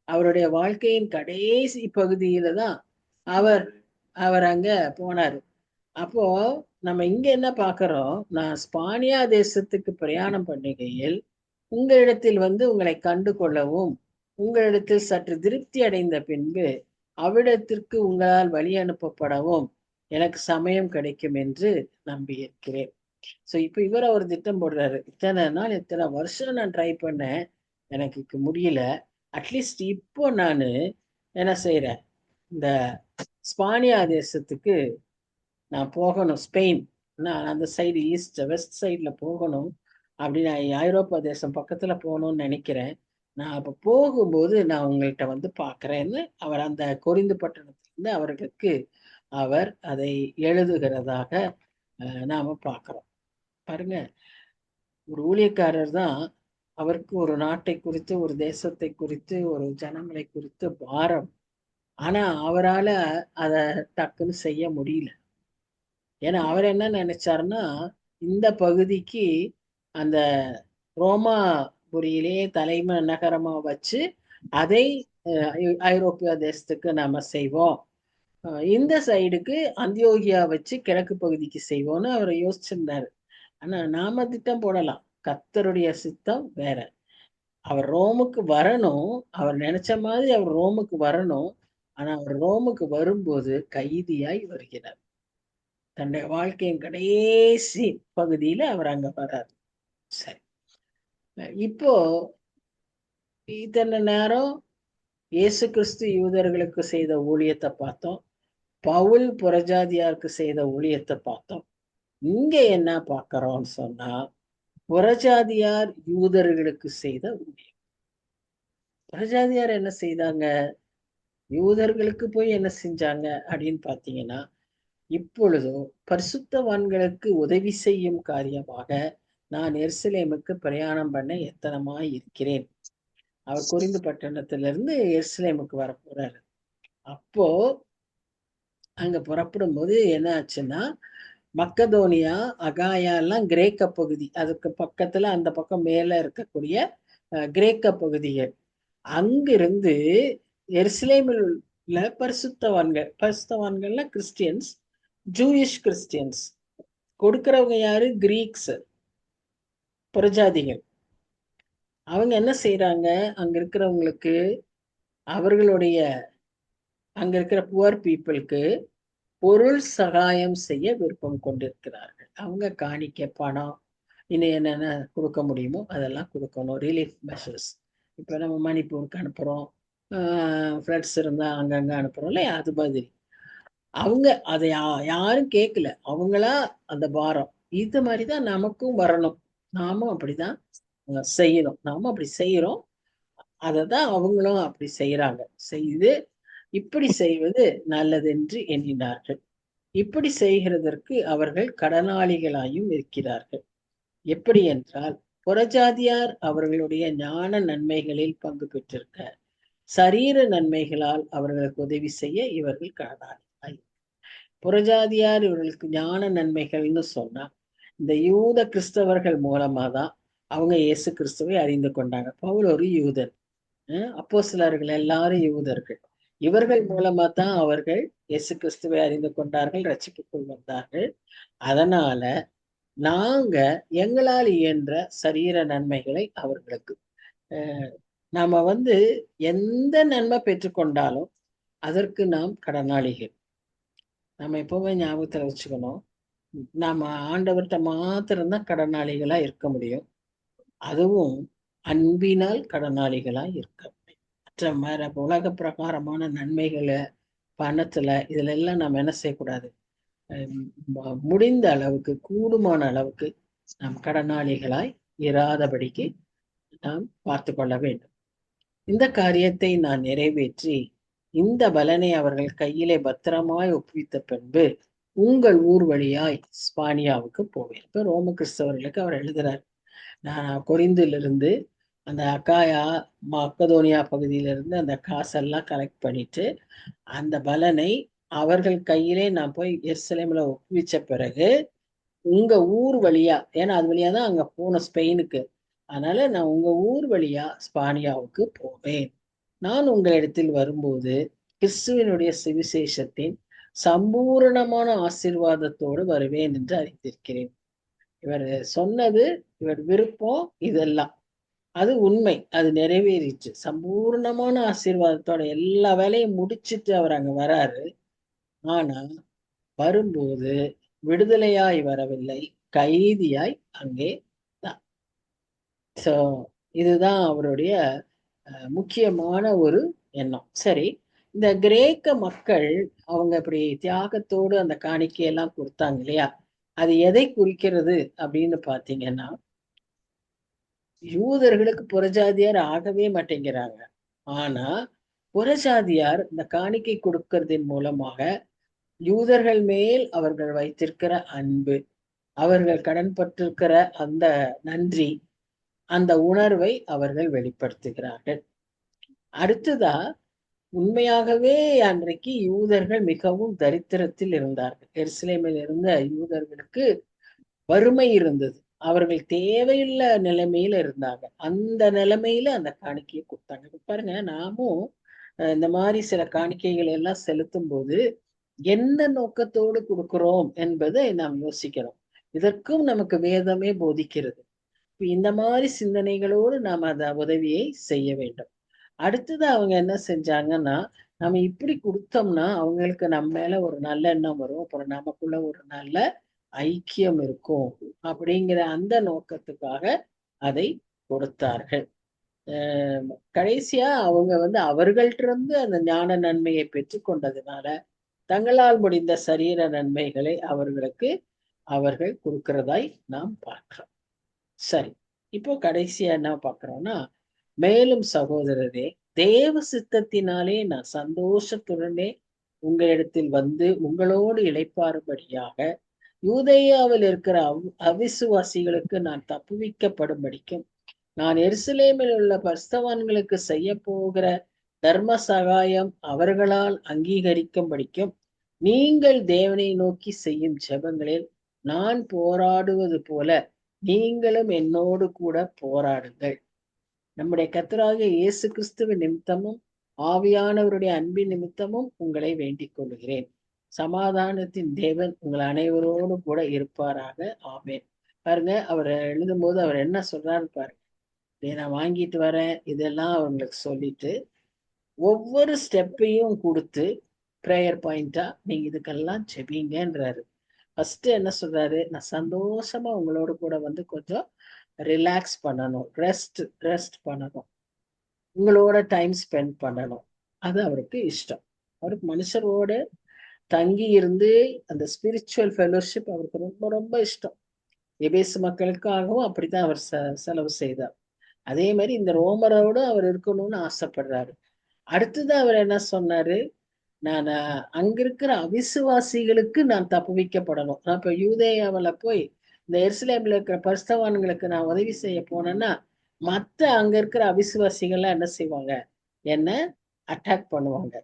அவருடைய வாழ்க்கையின் கடைசி பகுதியில தான் அவர் அவர் அங்க போனாரு. அப்போ நம்ம இங்க என்ன பாக்குறோம்? நான் ஸ்பானியா தேசத்துக்கு பிரயாணம் பண்ணுகையில் உங்களிடத்தில் வந்து உங்களை கண்டு கொள்ளவும், உங்களிடத்தில் சற்று திருப்தி அடைந்த பின்பு அவ்விடத்திற்கு உங்களால் வழி அனுப்பப்படவும் எனக்கு சமயம் கிடைக்கும் என்று நம்பியிருக்கிறேன். ஸோ இப்போ இவர் ஒரு திட்டம் போடுறாரு. இத்தனை நாள் இத்தனை வருஷம் நான் ட்ரை பண்ணேன், எனக்கு முடியல. அட்லீஸ்ட் இப்போ நான் என்ன செய்யறேன்? இந்த ஸ்பானியா தேசத்துக்கு நான் போகணும். ஸ்பெயின், நான் அந்த சைடு ஈஸ்ட் வெஸ்ட் சைட்ல போகணும். அப்படி நான் ஐரோப்பா தேசம் பக்கத்துல போகணும்னு நினைக்கிறேன். நான் அப்ப போகும்போது நான் உங்கள்கிட்ட வந்து பாக்குறேன்னு அவர் அந்த கொரிந்து பட்டணத்திலிருந்து அவர்களுக்கு அவர் அதை எழுதுகிறதாக நாம பார்க்கிறோம். பாருங்க, ஒரு ஊழியக்காரர் தான், அவருக்கு ஒரு நாட்டை குறித்து, ஒரு தேசத்தை குறித்து, ஒரு ஜனங்களை குறித்து பாரம். ஆனா அவரால அத டக்குன்னு செய்ய முடியல. ஏன்னா அவர் என்ன நினைச்சாருன்னா, இந்த பகுதிக்கு அந்த ரோமாபுரியிலேயே தலைமை நகரமா வச்சு அதை ஐரோப்பிய தேசத்துக்கு நாம செய்வோம், இந்த சைடுக்கு அந்தியோகியா வச்சு கிழக்கு பகுதிக்கு செய்வோம்னு அவர் யோசிச்சிருந்தாரு. ஆனா நாம திட்டம் போடலாம், கர்த்தருடைய சித்தம் வேற. அவர் ரோமுக்கு வரணும், அவர் நினைச்ச மாதிரி அவர் ரோமுக்கு வரணும். ஆனா அவர் ரோமுக்கு வரும்போது கைதியாய் வருகிறார். தன்னுடைய வாழ்க்கையின் கடைசி பகுதியில அவர் அங்க வர்றார். சரி, இப்போ இத்தனை நேரம் இயேசு கிறிஸ்து யூதர்களுக்கு செய்த ஊழியத்தை பார்த்தோம், பவுல் புறஜாதியாருக்கு செய்த ஊழியத்தை பார்த்தோம். இங்க என்ன பார்க்கிறோம்னு சொன்னா, புறஜாதியார் யூதர்களுக்கு செய்த ஊழியம். புறஜாதியார் என்ன செய்தாங்க? யூதர்களுக்கு போய் என்ன செஞ்சாங்க அப்படின்னு பாத்தீங்கன்னா, இப்பொழுதும் பரிசுத்தவான்களுக்கு உதவி செய்யும் காரியமாக நான் எருசலேமுக்கு பிரயாணம் பண்ண எத்தனமாய் இருக்கிறேன். அவர் கொரிந்து பட்டணத்திலிருந்து எருசலேமுக்கு வர போறாரு. அப்போ அங்க புறப்படும் போது என்ன ஆச்சுன்னா, மக்கதோனியா, அகாயா எல்லாம் கிரேக்க பகுதி. அதுக்கு பக்கத்துல அந்த பக்கம் மேல இருக்கக்கூடிய கிரேக்க பகுதிகள். அங்கிருந்து எருசலேமில் உள்ள பரிசுத்தவான்கள்னா கிறிஸ்டியன்ஸ், ஜூயிஷ் கிறிஸ்டியன்ஸ். கொடுக்கிறவங்க யாரு? கிரீக்ஸ், புறஜாதிகள். அவங்க என்ன செய்யறாங்க? அங்க இருக்கிறவங்களுக்கு, அவர்களுடைய அங்க இருக்கிற புவர் பீப்புளுக்கு பொருள் சகாயம் செய்ய விருப்பம் கொண்டிருக்கிறார்கள். அவங்க காணிக்க, பணம், இன்னும் என்னென்ன கொடுக்க முடியுமோ அதெல்லாம் கொடுக்கணும். Relief measures. இப்போ நம்ம மணிப்பூருக்கு அனுப்புறோம், ஃப்ளட்ஸ் இருந்தா அங்கங்க அனுப்புறோம் இல்லையா? அது மாதிரி அவங்க அதை யாரும் கேட்கல. அவங்களா அந்த பாரம். இது மாதிரிதான் நமக்கும் வரணும். நாமும் அப்படிதான் செய்யணும். நாமும் அப்படி செய்யறோம். அததான் அவங்களும் அப்படி செய்யறாங்க. செய்து இப்படி செய்வது நல்லதென்று எண்ணினார்கள். இப்படி செய்கிறதற்கு அவர்கள் கடனாளிகளாயும் இருக்கிறார்கள். எப்படி என்றால், புறஜாதியார் அவர்களுடைய ஞான நன்மைகளில் பங்கு பெற்றிருக்க, சரீர நன்மைகளால் அவர்களுக்கு உதவி செய்ய இவர்கள் கடனாளிகளாய். புறஜாதியார் இவர்களுக்கு ஞான நன்மைகள்னு சொன்னா, இந்த யூத கிறிஸ்தவர்கள் மூலமா தான் அவங்க இயேசு கிறிஸ்துவை அறிந்து கொண்டாங்க. பவுல் ஒரு யூதன், அப்போஸ்தலர்கள் எல்லாரும் யூதர்கள். இவர்கள் மூலமா தான் அவர்கள் இயேசு கிறிஸ்துவை அறிந்து கொண்டார்கள், ரட்சிப்புக்குள் வந்தார்கள். அதனால நாங்க எங்களால் இயன்ற சரீர நன்மைகளை அவர்களுக்கு, நாம எந்த நன்மை பெற்றுக்கொண்டாலும் அதற்கு நாம் கடனாளிகள். நம்ம எப்பவுமே ஞாபகத்துல வச்சுக்கணும், நாம ஆண்டவர்கிட்ட மாத்திரம்தான் கடனாளிகளா இருக்க முடியும். அதுவும் அன்பினால் கடனாளிகளா இருக்க முடியும். மற்ற வேற உலக பிரகாரமான நன்மைகளை, பணத்துல, இதுல எல்லாம் நம்ம என்ன செய்யக்கூடாது? முடிந்த அளவுக்கு, கூடுமான அளவுக்கு நாம் கடனாளிகளாய் இராதபடிக்கு நாம் பார்த்து கொள்ள வேண்டும். இந்த காரியத்தை நான் நிறைவேற்றி இந்த பலனை அவர்கள் கையிலே பத்திரமாய் ஒப்புவித்த பின்பு உங்கள் ஊர் வழியாய் ஸ்பானியாவுக்கு போவேன். இப்ப ரோம கிறிஸ்தவர்களுக்கு அவர் எழுதுறார். நான் கொரிந்திலிருந்து அந்த அக்காயா, மக்கதோனியா பகுதியிலிருந்து அந்த காசெல்லாம் கலெக்ட் பண்ணிட்டு அந்த பலனை அவர்கள் கையிலே நான் போய் எருசலேம்ல ஒப்புவிச்ச பிறகு உங்க ஊர் வழியா, ஏன்னா அது வழியா தான் அங்க போனோம் ஸ்பெயினுக்கு. அதனால நான் உங்க ஊர் வழியா ஸ்பானியாவுக்கு போவேன். நான் உங்களிடத்தில் வரும்போது கிறிஸ்துவனுடைய சுவிசேஷத்தின் சம்பூரணமான ஆசீர்வாதத்தோடு வருவேன் என்று அறிந்திருக்கிறேன். இவர் சொன்னது, இவர் விருப்பம், இதெல்லாம் அது உண்மை. அது நிறைவேறிச்சு. சம்பூர்ணமான ஆசீர்வாதத்தோட எல்லா வேலையும் முடிச்சிட்டு அவர் அங்க வராரு. ஆனா வரும்போது விடுதலையாய் வரவில்லை, கைதியாய் அங்கே தான். சோ இதுதான் அவருடைய முக்கியமான ஒரு எண்ணம். சரி, இந்த கிரேக்க மக்கள் அவங்க இப்படி தியாகத்தோடு அந்த காணிக்கையெல்லாம் கொடுத்தாங்க இல்லையா? அது எதை குறிக்கிறது அப்படின்னு பாத்தீங்கன்னா, யூதர்களுக்கு புறஜாதியார் ஆகவே மாட்டேங்கிறாங்க. ஆனா புறஜாதியார் இந்த காணிக்கை கொடுக்கறதின் மூலமாக யூதர்கள் மேல் அவர்கள் வைத்திருக்கிற அன்பு, அவர்கள் கடன்பட்டிருக்கிற அந்த நன்றி, அந்த உணர்வை அவர்கள் வெளிப்படுத்துகிறார்கள். அடுத்ததா, உண்மையாகவே அன்றைக்கு யூதர்கள் மிகவும் தரித்திரத்தில் இருந்தார்கள். எருசலேமில் இருந்த யூதர்களுக்கு வறுமை இருந்தது. அவர்கள் தேவையுள்ள நிலைமையில இருந்தாங்க. அந்த நிலைமையில அந்த காணிக்கையை கொடுத்தாங்க. இப்ப பாருங்க, நாமும் இந்த மாதிரி சில காணிக்கைகளை எல்லாம் செலுத்தும் போது எந்த நோக்கத்தோடு கொடுக்கிறோம் என்பதை நாம் யோசிக்கிறோம். இதற்கும் நமக்கு வேதமே போதிக்கிறது. இந்த மாதிரி சிந்தனைகளோடு நாம் அந்த உதவியை செய்ய வேண்டும். அடுத்தது அவங்க என்ன செஞ்சாங்கன்னா, நம்ம இப்படி கொடுத்தோம்னா அவங்களுக்கு நம்ம மேல ஒரு நல்ல எண்ணம் வரும், அப்புறம் நமக்குள்ள ஒரு நல்ல ஐக்கியம் இருக்கும் அப்படிங்கிற அந்த நோக்கத்துக்காக அதை கொடுத்தார்கள். கடைசியா அவங்க அவர்கள்ட்ட இருந்து அந்த ஞான நன்மையை பெற்று கொண்டதுனால தங்களால் முடிந்த சரீர நன்மைகளை அவர்களுக்கு அவர்கள் கொடுக்கிறதாய் நாம் பார்க்கிறோம். சரி, இப்போ கடைசியா என்ன பார்க்கிறோம்னா, மேலும் சகோதரரே, தேவ சித்தத்தினாலே நான் சந்தோஷத்துடனே உங்களிடத்தில் வந்து உங்களோடு இளைப்பாறும்படியாக யூதேயாவில் இருக்கிற அவிசுவாசிகளுக்கு நான் தப்புவிக்கப்படும்படிக்கும் நான் எருசலேமில் உள்ள பரிசுத்தவான்களுக்கு செய்ய போகிற தர்ம சகாயம் அவர்களால் அங்கீகரிக்கும்படிக்கும் நீங்கள் தேவனை நோக்கி செய்யும் ஜெபங்களில் நான் போராடுவது போல நீங்களும் என்னோடு கூட போராடுங்கள். நம்முடைய கர்த்தராகிய இயேசு கிறிஸ்துவின் நிமித்தமும் ஆவியானவருடைய அன்பின் நிமித்தமும் உங்களை வேண்டிக் கொள்கிறேன். சமாதானத்தின் தேவன் உங்கள் அனைவரோடு கூட இருப்பாராக. ஆமென். பாருங்க, அவர் எழுதும்போது அவர் என்ன சொல்றாரு பாருங்க. இதை நான் வாங்கிட்டு வரேன், இதெல்லாம் அவங்களுக்கு சொல்லிட்டு ஒவ்வொரு ஸ்டெப்பையும் கொடுத்து ப்ரேயர் பாயிண்டா நீங்க இதுக்கெல்லாம் ஜெபிங்கன்றாரு. ஃபர்ஸ்ட் என்ன சொல்றாரு, நான் சந்தோஷமா உங்களோட கூட வந்து கொஞ்சம் ரிலாக்ஸ் பண்ணணும், ரெஸ்ட் பண்ணணும், உங்களோட டைம் ஸ்பெண்ட் பண்ணணும். அது அவருக்கு இஷ்டம். அவருக்கு மனுஷரோட தங்கி இருந்து அந்த ஸ்பிரிச்சுவல் ஃபெலோஷிப் அவருக்கு ரொம்ப ரொம்ப இஷ்டம். எபேசு மக்களுக்காகவும் அப்படித்தான் அவர் செலவு செய்தார். அதே மாதிரி இந்த ரோமரோடு அவர் இருக்கணும்னு ஆசைப்படுறாரு. அடுத்தது அவர் என்ன சொன்னாரு, நான் அங்க இருக்கிற அவிசுவாசிகளுக்கு நான் தப்பு வைக்கப்படணும். நான் இப்ப யூதேயாவில போய் இந்த எருசலேம்ல இருக்கிற பரிசுத்தவான்களுக்கு நான் உதவி செய்ய போனேன்னா மத்த அங்க இருக்கிற அவிசுவாசிகள்லாம் என்ன செய்வாங்க, என்ன அட்டாக் பண்ணுவாங்க.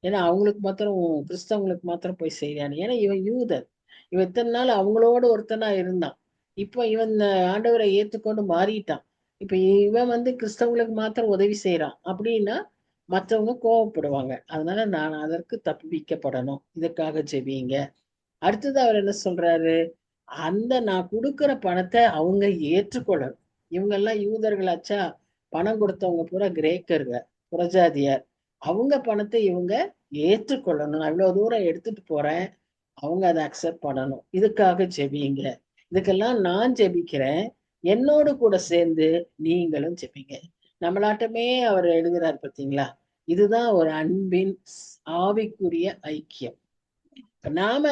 ஏன்னா அவங்களுக்கு மாத்திரம், கிறிஸ்தவங்களுக்கு மாத்திரம் போய் செய்யானு. ஏன்னா இவன் யூதன், இவன் இத்தனை நாள் அவங்களோட ஒருத்தனா இருந்தான். இப்போ இவன் ஆண்டவரை ஏத்துக்கொண்டு மாறிட்டான். இப்ப இவன் வந்து கிறிஸ்தவங்களுக்கு மாத்திரம் உதவி செய்யறான் அப்படின்னா மற்றவங்க கோவப்படுவாங்க. அதனால நான் அதற்கு தப்பிக்கப்படணும், இதுக்காக ஜெபிங்க. அடுத்தது அவர் என்ன சொல்றாரு, அந்த நான் கொடுக்கிற பணத்தை அவங்க ஏற்றுக்கொள்ளணும். இவங்க எல்லாம் யூதர்களாச்சா, பணம் கொடுத்தவங்க பூரா கிரேக்கருங்க, புறஜாதியார். அவங்க பணத்தை இவங்க ஏற்றுக்கொள்ளணும். நான் இவ்வளவு தூரம் எடுத்துட்டு போறேன், அவங்க அதை அக்செப்ட் பண்ணணும். இதுக்காக ஜெபிங்க. இதுக்கெல்லாம் நான் ஜெபிக்கிறேன், என்னோடு கூட சேர்ந்து நீங்களும் ஜெபிங்க. நம்மளாட்டமே அவர் எழுதுறாரு பார்த்தீங்களா. இதுதான் ஒரு அன்பின் ஆவிக்குரிய ஐக்கியம்.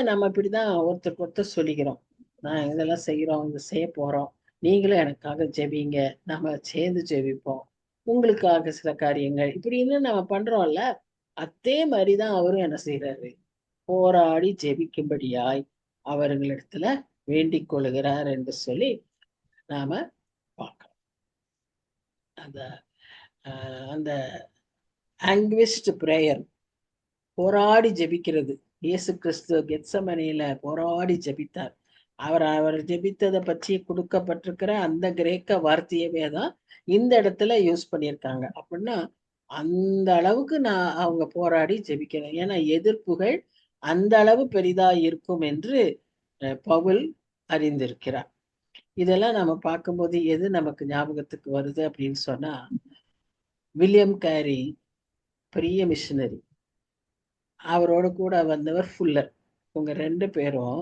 நம்ம இப்படிதான் ஒருத்தருக்கு ஒருத்தர் சொல்லிக்கிறோம், நான் இதெல்லாம் செய்யறோம், இதை செய்ய போறோம், நீங்களும் எனக்காக ஜெபிங்க, நம்ம சேர்ந்து ஜெபிப்போம், உங்களுக்காக சில காரியங்கள் இப்படின்னு நம்ம பண்றோம்ல. அதே மாதிரிதான் அவரும் என்ன செய்யறாரு, போராடி ஜெபிக்கும்படியாய் அவர்களிடத்துல வேண்டிக் கொள்கிறார் என்று சொல்லி நாம பார்க்கிறோம். அந்த அந்த ஆங்குவிஸ்ட் பிரேயர், போராடி ஜெபிக்கிறது. இயேசு கிறிஸ்து கெத்சமனியில போராடி ஜெபித்தார். அவர் ஜெபித்ததை பற்றி கொடுக்கப்பட்டிருக்கிற அந்த கிரேக்க வார்த்தையவே தான் இந்த இடத்துல யூஸ் பண்ணியிருக்காங்க. அப்படின்னா அந்த அளவுக்கு நான் அவங்க போராடி ஜெபிக்கணும். ஏன்னா எதிர்ப்புகள் அந்த அளவு பெரிதா இருக்கும் என்று பவுல் அறிந்திருக்கிறார். இதெல்லாம் நம்ம பார்க்கும்போது எது நமக்கு ஞாபகத்துக்கு வருது அப்படின்னு சொன்னா, வில்லியம் கேரி பெரிய மிஷனரி, அவரோட கூட வந்தவர் ஃபுல்லர். இவங்க 2 பேரும்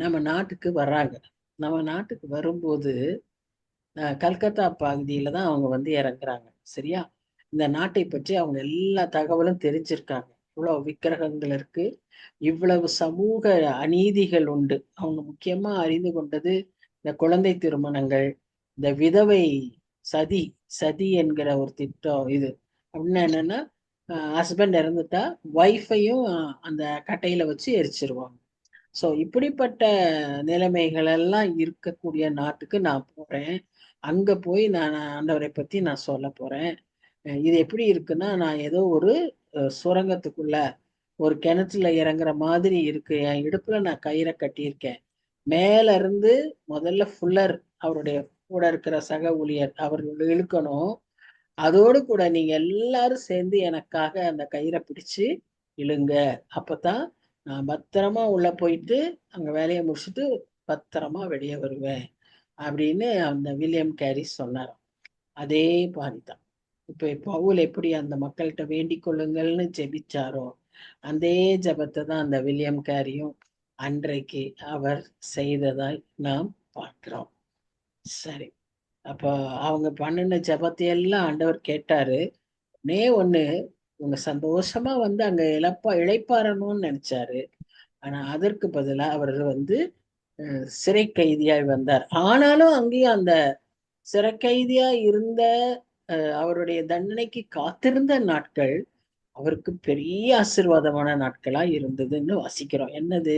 நம்ம நாட்டுக்கு வர்றாங்க. நம்ம நாட்டுக்கு வரும்போது கல்கத்தா பகுதியில தான் அவங்க வந்து இறங்குறாங்க. சரியா? இந்த நாட்டை பற்றி அவங்க எல்லா தகவலும் தெரிஞ்சிருக்காங்க. இவ்வளவு விக்கிரகங்கள் இருக்கு, இவ்வளவு சமூக அநீதிகள் உண்டு. அவங்க முக்கியமா அறிந்து கொண்டது இந்த குழந்தை திருமணங்கள், இந்த விதவை சதி சதி என்கிற ஒரு திட்டம். இது அப்படின்னா என்னன்னா, ஹஸ்பண்ட் இறந்துட்டா ஒய்ஃபையும் அந்த கட்டையில வச்சு எரிச்சிருவாங்க. ஸோ இப்படிப்பட்ட நிலைமைகள் எல்லாம் இருக்கக்கூடிய நாட்டுக்கு நான் போறேன். அங்க போய் நான் ஆண்டவரை பத்தி நான் சொல்ல போறேன். இது எப்படி இருக்குன்னா, நான் ஏதோ ஒரு சுரங்கத்துக்குள்ள ஒரு கிணத்துல இறங்குற மாதிரி இருக்கு. என் இடுப்புல நான் கயிறை கட்டியிருக்கேன். மேல இருந்து முதல்ல ஃபுல்லர், அவருடைய கூட இருக்கிற சக ஊழியர், அவர்கள் இழுக்கணும். அதோடு கூட நீங்க எல்லாரும் சேர்ந்து எனக்காக அந்த கயிறை பிடிச்சு இழுங்க. அப்பதான் நான் பத்திரமா உள்ள போயிட்டு அங்க வேலையை முடிச்சுட்டு பத்திரமா வெளியே வருவேன் அப்படின்னு அந்த வில்லியம் கேரி சொன்னார். அதே மாதிரிதான் இப்ப பவுல் எப்படி அந்த மக்கள்கிட்ட வேண்டிக் கொள்ளுங்கள்னு ஜெபிச்சாரோ, அதே ஜபத்தை தான் அந்த வில்லியம் கேரியும் அன்றைக்கு அவர் செய்ததாய் நாம் பார்க்கிறோம். சரி, அப்போ அவங்க பண்ணின ஜபத்தையெல்லாம் ஆண்டவர் கேட்டாரு. ஒண்ணு, இவங்க சந்தோஷமா வந்து அங்க இளைப்பாறணும்னு நினைச்சாரு. ஆனா அதற்கு பதிலா அவர் வந்து சிறை கைதியாய் வந்தார். ஆனாலும் அங்கேயும் அந்த சிறை கைதியா இருந்த அவருடைய தண்டனைக்கு காத்திருந்த நாட்கள் அவருக்கு பெரிய ஆசீர்வாதமான நாட்களா இருந்ததுன்னு வாசிக்கிறோம். என்னது,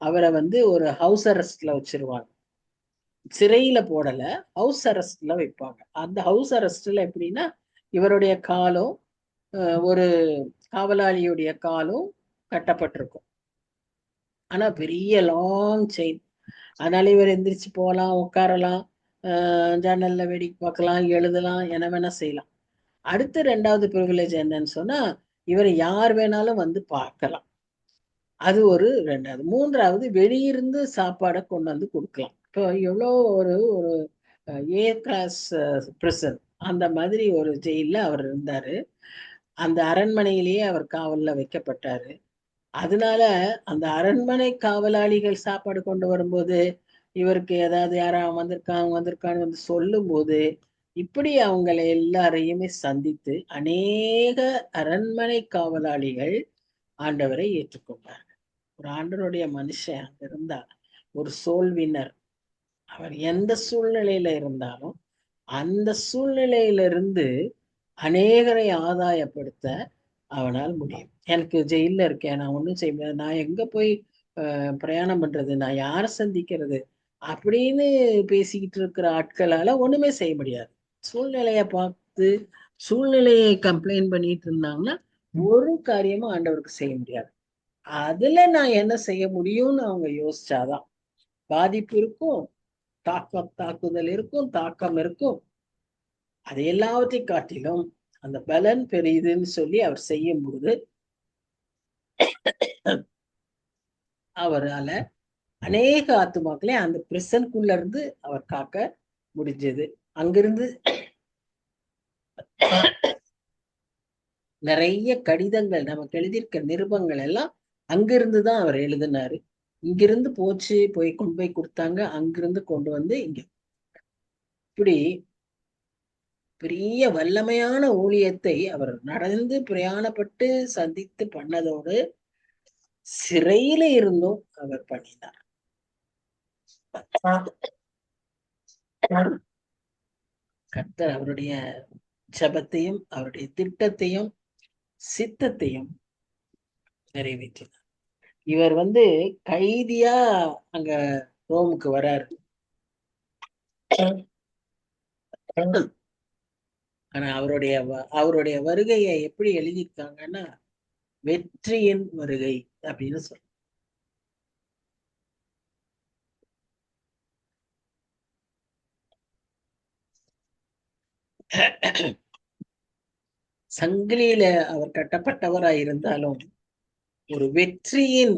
அவரை வந்து ஒரு ஹவுஸ் அரெஸ்ட்ல வச்சிருவாங்க. சிறையில போடல, ஹவுஸ் அரெஸ்ட்ல வைப்பாங்க. அந்த ஹவுஸ் அரெஸ்ட்ல எப்படின்னா, இவருடைய காலும் ஒரு காவலாளியுடைய காலும் கட்டப்பட்டிருக்கும். ஆனா பெரிய லாங் செயின். அதனால இவர் எந்திரிச்சு போகலாம், உட்காரலாம், ஜன்னல்ல வேடிக்கை பார்க்கலாம், எழுதலாம், என்ன வேணா செய்யலாம். அடுத்த 2வது ப்ரிவிலேஜ் என்னன்னு சொன்னா, இவரை யார் வேணாலும் வந்து பார்க்கலாம். அது ஒரு 2வது. 3வது வெளியிருந்து சாப்பாட கொண்டு வந்து குடுக்கலாம். இப்போ எவ்வளோ ஒரு ஒரு ஏ கிளாஸ் பிரிசன் அந்த மாதிரி ஒரு ஜெயில்ல அவர் இருந்தாரு. அந்த அரண்மனையிலேயே அவர் காவல்ல வைக்கப்பட்டாரு. அதனால அந்த அரண்மனை காவலாளிகள் சாப்பாடு கொண்டு வரும்போது, இவருக்கு ஏதாவது யாராவது வந்திருக்காங்க வந்திருக்கான்னு வந்து சொல்லும்போது, இப்படி அவங்கள எல்லாரையுமே சந்தித்து அநேக அரண்மனை காவலாளிகள் ஆண்டவரை ஏற்றுக்கொண்டார். ஒரு ஆண்டவருடைய மனுஷன் அங்க இருந்தா ஒரு சோல் வின்னர். அவர் எந்த சூழ்நிலையில இருந்தாலும் அந்த சூழ்நிலையிலிருந்து அநேகரை ஆதாயப்படுத்த அவனால் முடியும். எனக்கு ஜெயில்ல இருக்கேன், நான் ஒண்ணும் செய்ய முடியாது, நான் எங்க போய் பிரயாணம் பண்றது, நான் யாரை சந்திக்கிறது அப்படின்னு பேசிக்கிட்டு இருக்கிற ஆட்களால ஒண்ணுமே செய்ய முடியாது. சூழ்நிலையை பார்த்து சூழ்நிலையை கம்ப்ளைண்ட் பண்ணிட்டு இருந்தாங்கன்னா ஒரு காரியமும் ஆண்டவருக்கு செய்ய முடியாது. அதுல நான் என்ன செய்ய முடியும்னு அவங்க யோசிச்சாதான். பாதிப்பு இருக்கும், தாக்குதல் இருக்கும், தாக்கம் இருக்கும். அது எல்லாவற்றையும் காட்டிலும் அந்த பலன் பெரியதுன்னு சொல்லி அவர் செய்யும்போது அவரால அநேக ஆத்துமாக்களை அந்த பிரிசனுக்குள்ள இருந்து அவர் காக்க முடிஞ்சது. அங்கிருந்து நிறைய கடிதங்கள் நமக்கு எழுதியிருக்க நிருபங்கள் எல்லாம் அங்கிருந்துதான் அவர் எழுதினாரு. இங்கிருந்து போய் கொண்டு போய் கொடுத்தாங்க, அங்கிருந்து கொண்டு வந்து இங்க. இப்படி பெரிய வல்லமையான ஊழியத்தை அவர் நடந்து பிரயாணப்பட்டு சந்தித்து பண்ணதோடு சிறையில இருந்தும் அவர் பண்ணினார். கர்த்தர் அவருடைய ஜபத்தையும் அவருடைய திட்டத்தையும் சித்தத்தையும் நிறைவேற்றினார். இவர் வந்து கைதியா அங்க ரோமுக்கு வராரு. ஆனா அவருடைய வருகையை எப்படி எழுதியிருக்காங்கன்னா வெற்றியின் வருகை அப்படின்னு சொல்ற. சங்கிலியில அவர் கட்டப்பட்டவராய் இருந்தாலும் ஒரு வெற்றியின்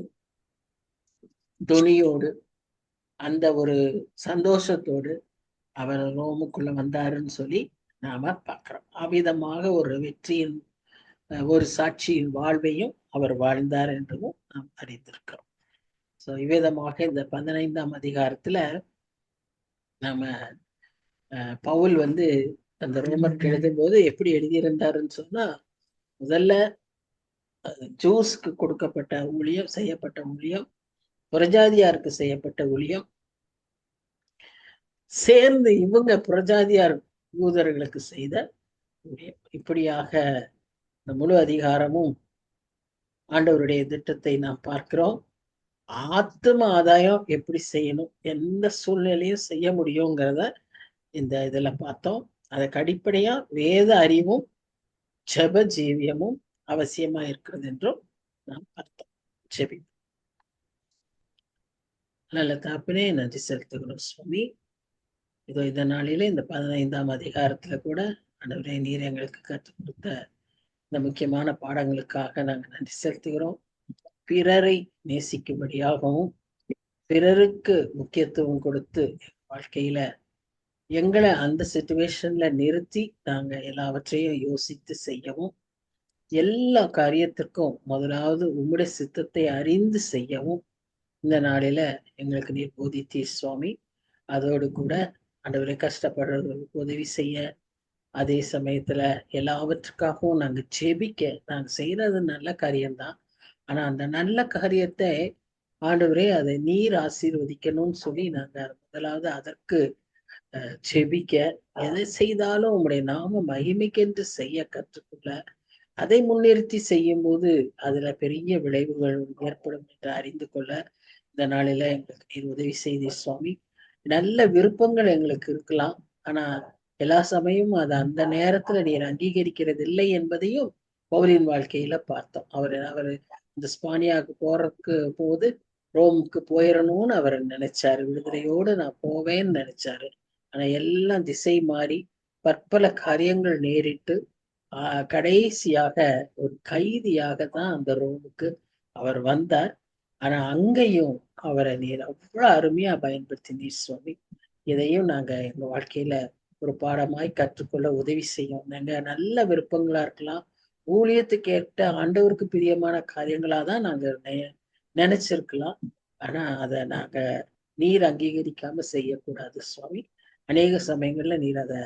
துணியோடு அந்த ஒரு சந்தோஷத்தோடு அவர் ரோமுக்குள்ள வந்தாருன்னு சொல்லி நாம பார்க்கிறோம். அவ்விதமாக ஒரு வெற்றியின் ஒரு சாட்சியின் வாழ்வையும் அவர் வாழ்ந்தார் என்றும் நாம் அறிந்திருக்கிறோம். ஸோ இவ்விதமாக இந்த 15ஆம் அதிகாரத்துல நாம பவுல் வந்து அந்த ரோமருக்கு எழுதும்போது எப்படி எழுதியிருந்தாருன்னு சொன்னா, முதல்ல ஜூஸ்க்கு கொடுக்கப்பட்ட ஊழியம், செய்யப்பட்ட ஊழியம், புறஜாதியாருக்கு செய்யப்பட்ட ஊழியம், சேர்ந்து இவங்க புறஜாதியார் யூதர்களுக்கு செய்த ஊழியம். இப்படியாக இந்த முழு அதிகாரமும் ஆண்டவருடைய திட்டத்தை நாம் பார்க்கிறோம். ஆத்தும ஆதாயம் எப்படி செய்யணும், எந்த சூழ்நிலையும் செய்ய முடியுங்கிறத இந்த இதுல பார்த்தோம். அதுக்கு அடிப்படையா வேத அறிவும் ஜப ஜீவியமும் அவசியமா இருக்கிறது என்றும் நாம் பார்த்தோம். ஜெபி. நல்ல தாப்பினே, நன்றி செலுத்துகிறோம் சுவாமி. இதோ இந்த நாளிலே இந்த 15ஆம் அதிகாரத்துல கூட ஆண்டவரே நீர் எங்களுக்கு கற்றுக் கொடுத்த இந்த முக்கியமான பாடங்களுக்காக நாங்கள் நன்றி செலுத்துகிறோம். பிறரை நேசிக்கும்படியாகவும் பிறருக்கு முக்கியத்துவம் கொடுத்து வாழ்க்கையில எங்களை அந்த சிச்சுவேஷன்ல நிறுத்தி நாங்க எல்லாவற்றையும் யோசித்து செய்யவும், எல்லா காரியத்திற்கும் முதலாவது உம்முடைய சித்தத்தை அறிந்து செய்யவும் இந்த நாளில எங்களுக்கு நீர் போதித்தீர் சுவாமி. அதோடு கூட ஆண்டவரை கஷ்டப்படுறவர்களுக்கு உதவி செய்ய, அதே சமயத்துல எல்லாவற்றுக்காகவும் நாங்க ஜெபிக்க, நாங்க செய்யறது நல்ல காரியம்தான். ஆனா அந்த நல்ல காரியத்தை ஆண்டவரே அதை நீர் ஆசீர்வதிக்கணும்னு சொல்லி நாங்க முதலாவது அதற்கு ஜெபிக்க, எதை செய்தாலும் உங்களுடைய நாம மகிமைக்கென்று செய்ய கற்றுக்கொள்ள, அதை முன்னிறுத்தி செய்யும் போது அதுல பெரிய விளைவுகள் ஏற்படும் என்று அறிந்து கொள்ள இந்த நாளில எங்களுக்கு நீர் உதவி செய்தீர் சுவாமி. நல்ல விருப்பங்கள் எங்களுக்கு இருக்கலாம், ஆனா எல்லா சமயமும் அது அந்த நேரத்துல நீர் அங்கீகரிக்கிறது இல்லை என்பதையும் பவுலின் வாழ்க்கையில பார்த்தோம். அவர் இந்த ஸ்பானியாவுக்கு போறதுக்கு போது ரோமுக்கு போயிடணும்னு அவர் நினைச்சாரு. விடுதலையோடு நான் போவேன்னு நினைச்சாரு. ஆனா எல்லாம் திசை மாறி பற்பல காரியங்கள் நேரிட்டு கடைசியாக ஒரு கைதியாக தான் அந்த ரோமுக்கு அவர் வந்தார். ஆனா அங்கேயும் அவரை நீர் அவ்வளவு அருமையா பயன்படுத்தினீர் சுவாமி. இதையும் நாங்க எங்க வாழ்க்கையில ஒரு பாடமாய் கற்றுக்கொள்ள உதவி செய்யும். நாங்க நல்ல விருப்பங்களா இருக்கலாம், ஊழியத்துக்கு ஏற்ற ஆண்டவருக்கு பிரியமான காரியங்களா தான் நாங்க நினைச்சிருக்கலாம். ஆனா அதை நாங்க நீர் அங்கீகரிக்காம செய்யக்கூடாது சுவாமி. அநேக சமயங்கள்ல நீர் அதை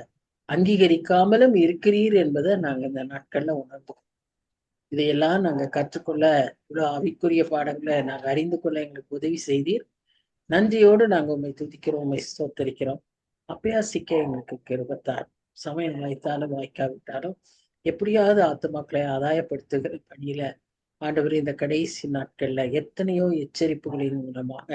அங்கீகரிக்காமலும் இருக்கிறீர் என்பதை நாங்க இந்த நாட்கள்ல உணர்ந்தோம். இதையெல்லாம் நாங்க கற்றுக்கொள்ள, இவ்வளவு ஆவிக்குரிய பாடங்களை நாங்க அறிந்து கொள்ள எங்களுக்கு உதவி செய்தீர். நன்றியோடு நாங்க உண்மை துதிக்கிறோம், உண்மை ஸ்தோத்தரிக்கிறோம். அபியாசிக்க எங்களுக்கு கிருபத்தார். சமயம் வாய்த்தாலும் வாய்க்காவிட்டாலும் எப்படியாவது ஆத்துமாக்களை ஆதாயப்படுத்துகிற பணியில ஆண்டவர் இந்த கடைசி நாட்கள்ல எத்தனையோ எச்சரிப்புகளின் மூலமாக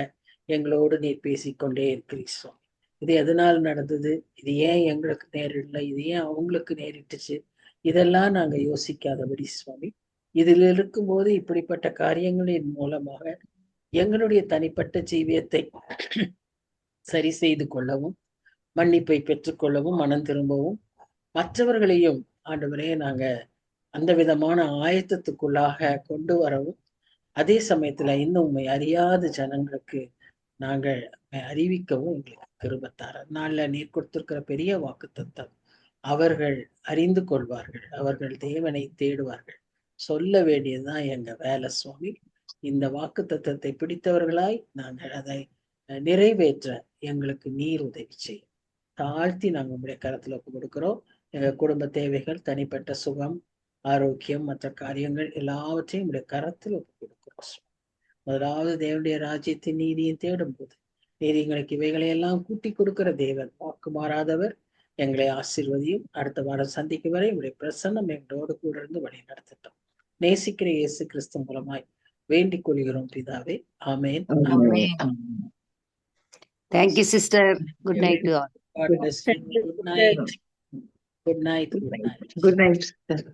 எங்களோடு நீர் பேசிக்கொண்டே இருக்கிறீர். இது எதனால் நடந்தது, இது ஏன் எங்களுக்கு நேரிடல, இது ஏன் அவங்களுக்கு நேரிட்டுச்சு, இதெல்லாம் நாங்க யோசிக்காதபடி சுவாமி, இதில் இருக்கும்போது இப்படிப்பட்ட காரியங்களின் மூலமாக எங்களுடைய தனிப்பட்ட ஜீவியத்தை சரி செய்து கொள்ளவும், மன்னிப்பை பெற்றுக்கொள்ளவும், மனம் திரும்பவும், மற்றவர்களையும் ஆண்டவரே நாங்க அந்த விதமான ஆயத்தத்துக்குள்ளாக கொண்டு வரவும், அதே சமயத்துல இன்னும் உண்மை அறியாத ஜனங்களுக்கு நாங்கள் அறிவிக்கவும் எங்களுக்கு கிருபத்தார். அதனால நீர் கொடுத்திருக்கிற பெரிய வாக்குத்தத்தம், அவர்கள் அறிந்து கொள்வார்கள், அவர்கள் தேவனை தேடுவார்கள். சொல்ல வேண்டியதுதான் எங்க வேலை சுவாமி. இந்த வாக்கு தத்தத்தை பிடித்தவர்களாய் நாங்கள் அதை நிறைவேற்ற எங்களுக்கு நீர் உதவி செய்யும். தாழ்த்தி நாங்கள் உங்களுடைய கருத்துல கொடுக்கிறோம். எங்க குடும்ப தேவைகள், தனிப்பட்ட சுகம், ஆரோக்கியம், மற்ற காரியங்கள் எல்லாவற்றையும் உடைய கரத்தில் ஒப்பு கொடுக்கிறோம். முதலாவது தேவனுடைய ராஜ்யத்தின் நீதியை தேடும் போது நீர் எங்களுக்கு இவைகளை எல்லாம் கூட்டி கொடுக்கிற தேவன், வாக்கு மாறாதவர். எங்களை ஆசீர்வதியும். அடுத்த வாரம் சந்திக்கும் வரை உடைய பிரசன்னம் எங்களோடு கூட இருந்து வழி நடத்தட்டும். நேசிக்கிற இயேசு கிறிஸ்து மூலமாய் வேண்டிக் கொள்கிறோம் பிதாவே. ஆமேன். Thank you, sister. Good night to all. God bless you. Good night. Good night. Good night. Good night.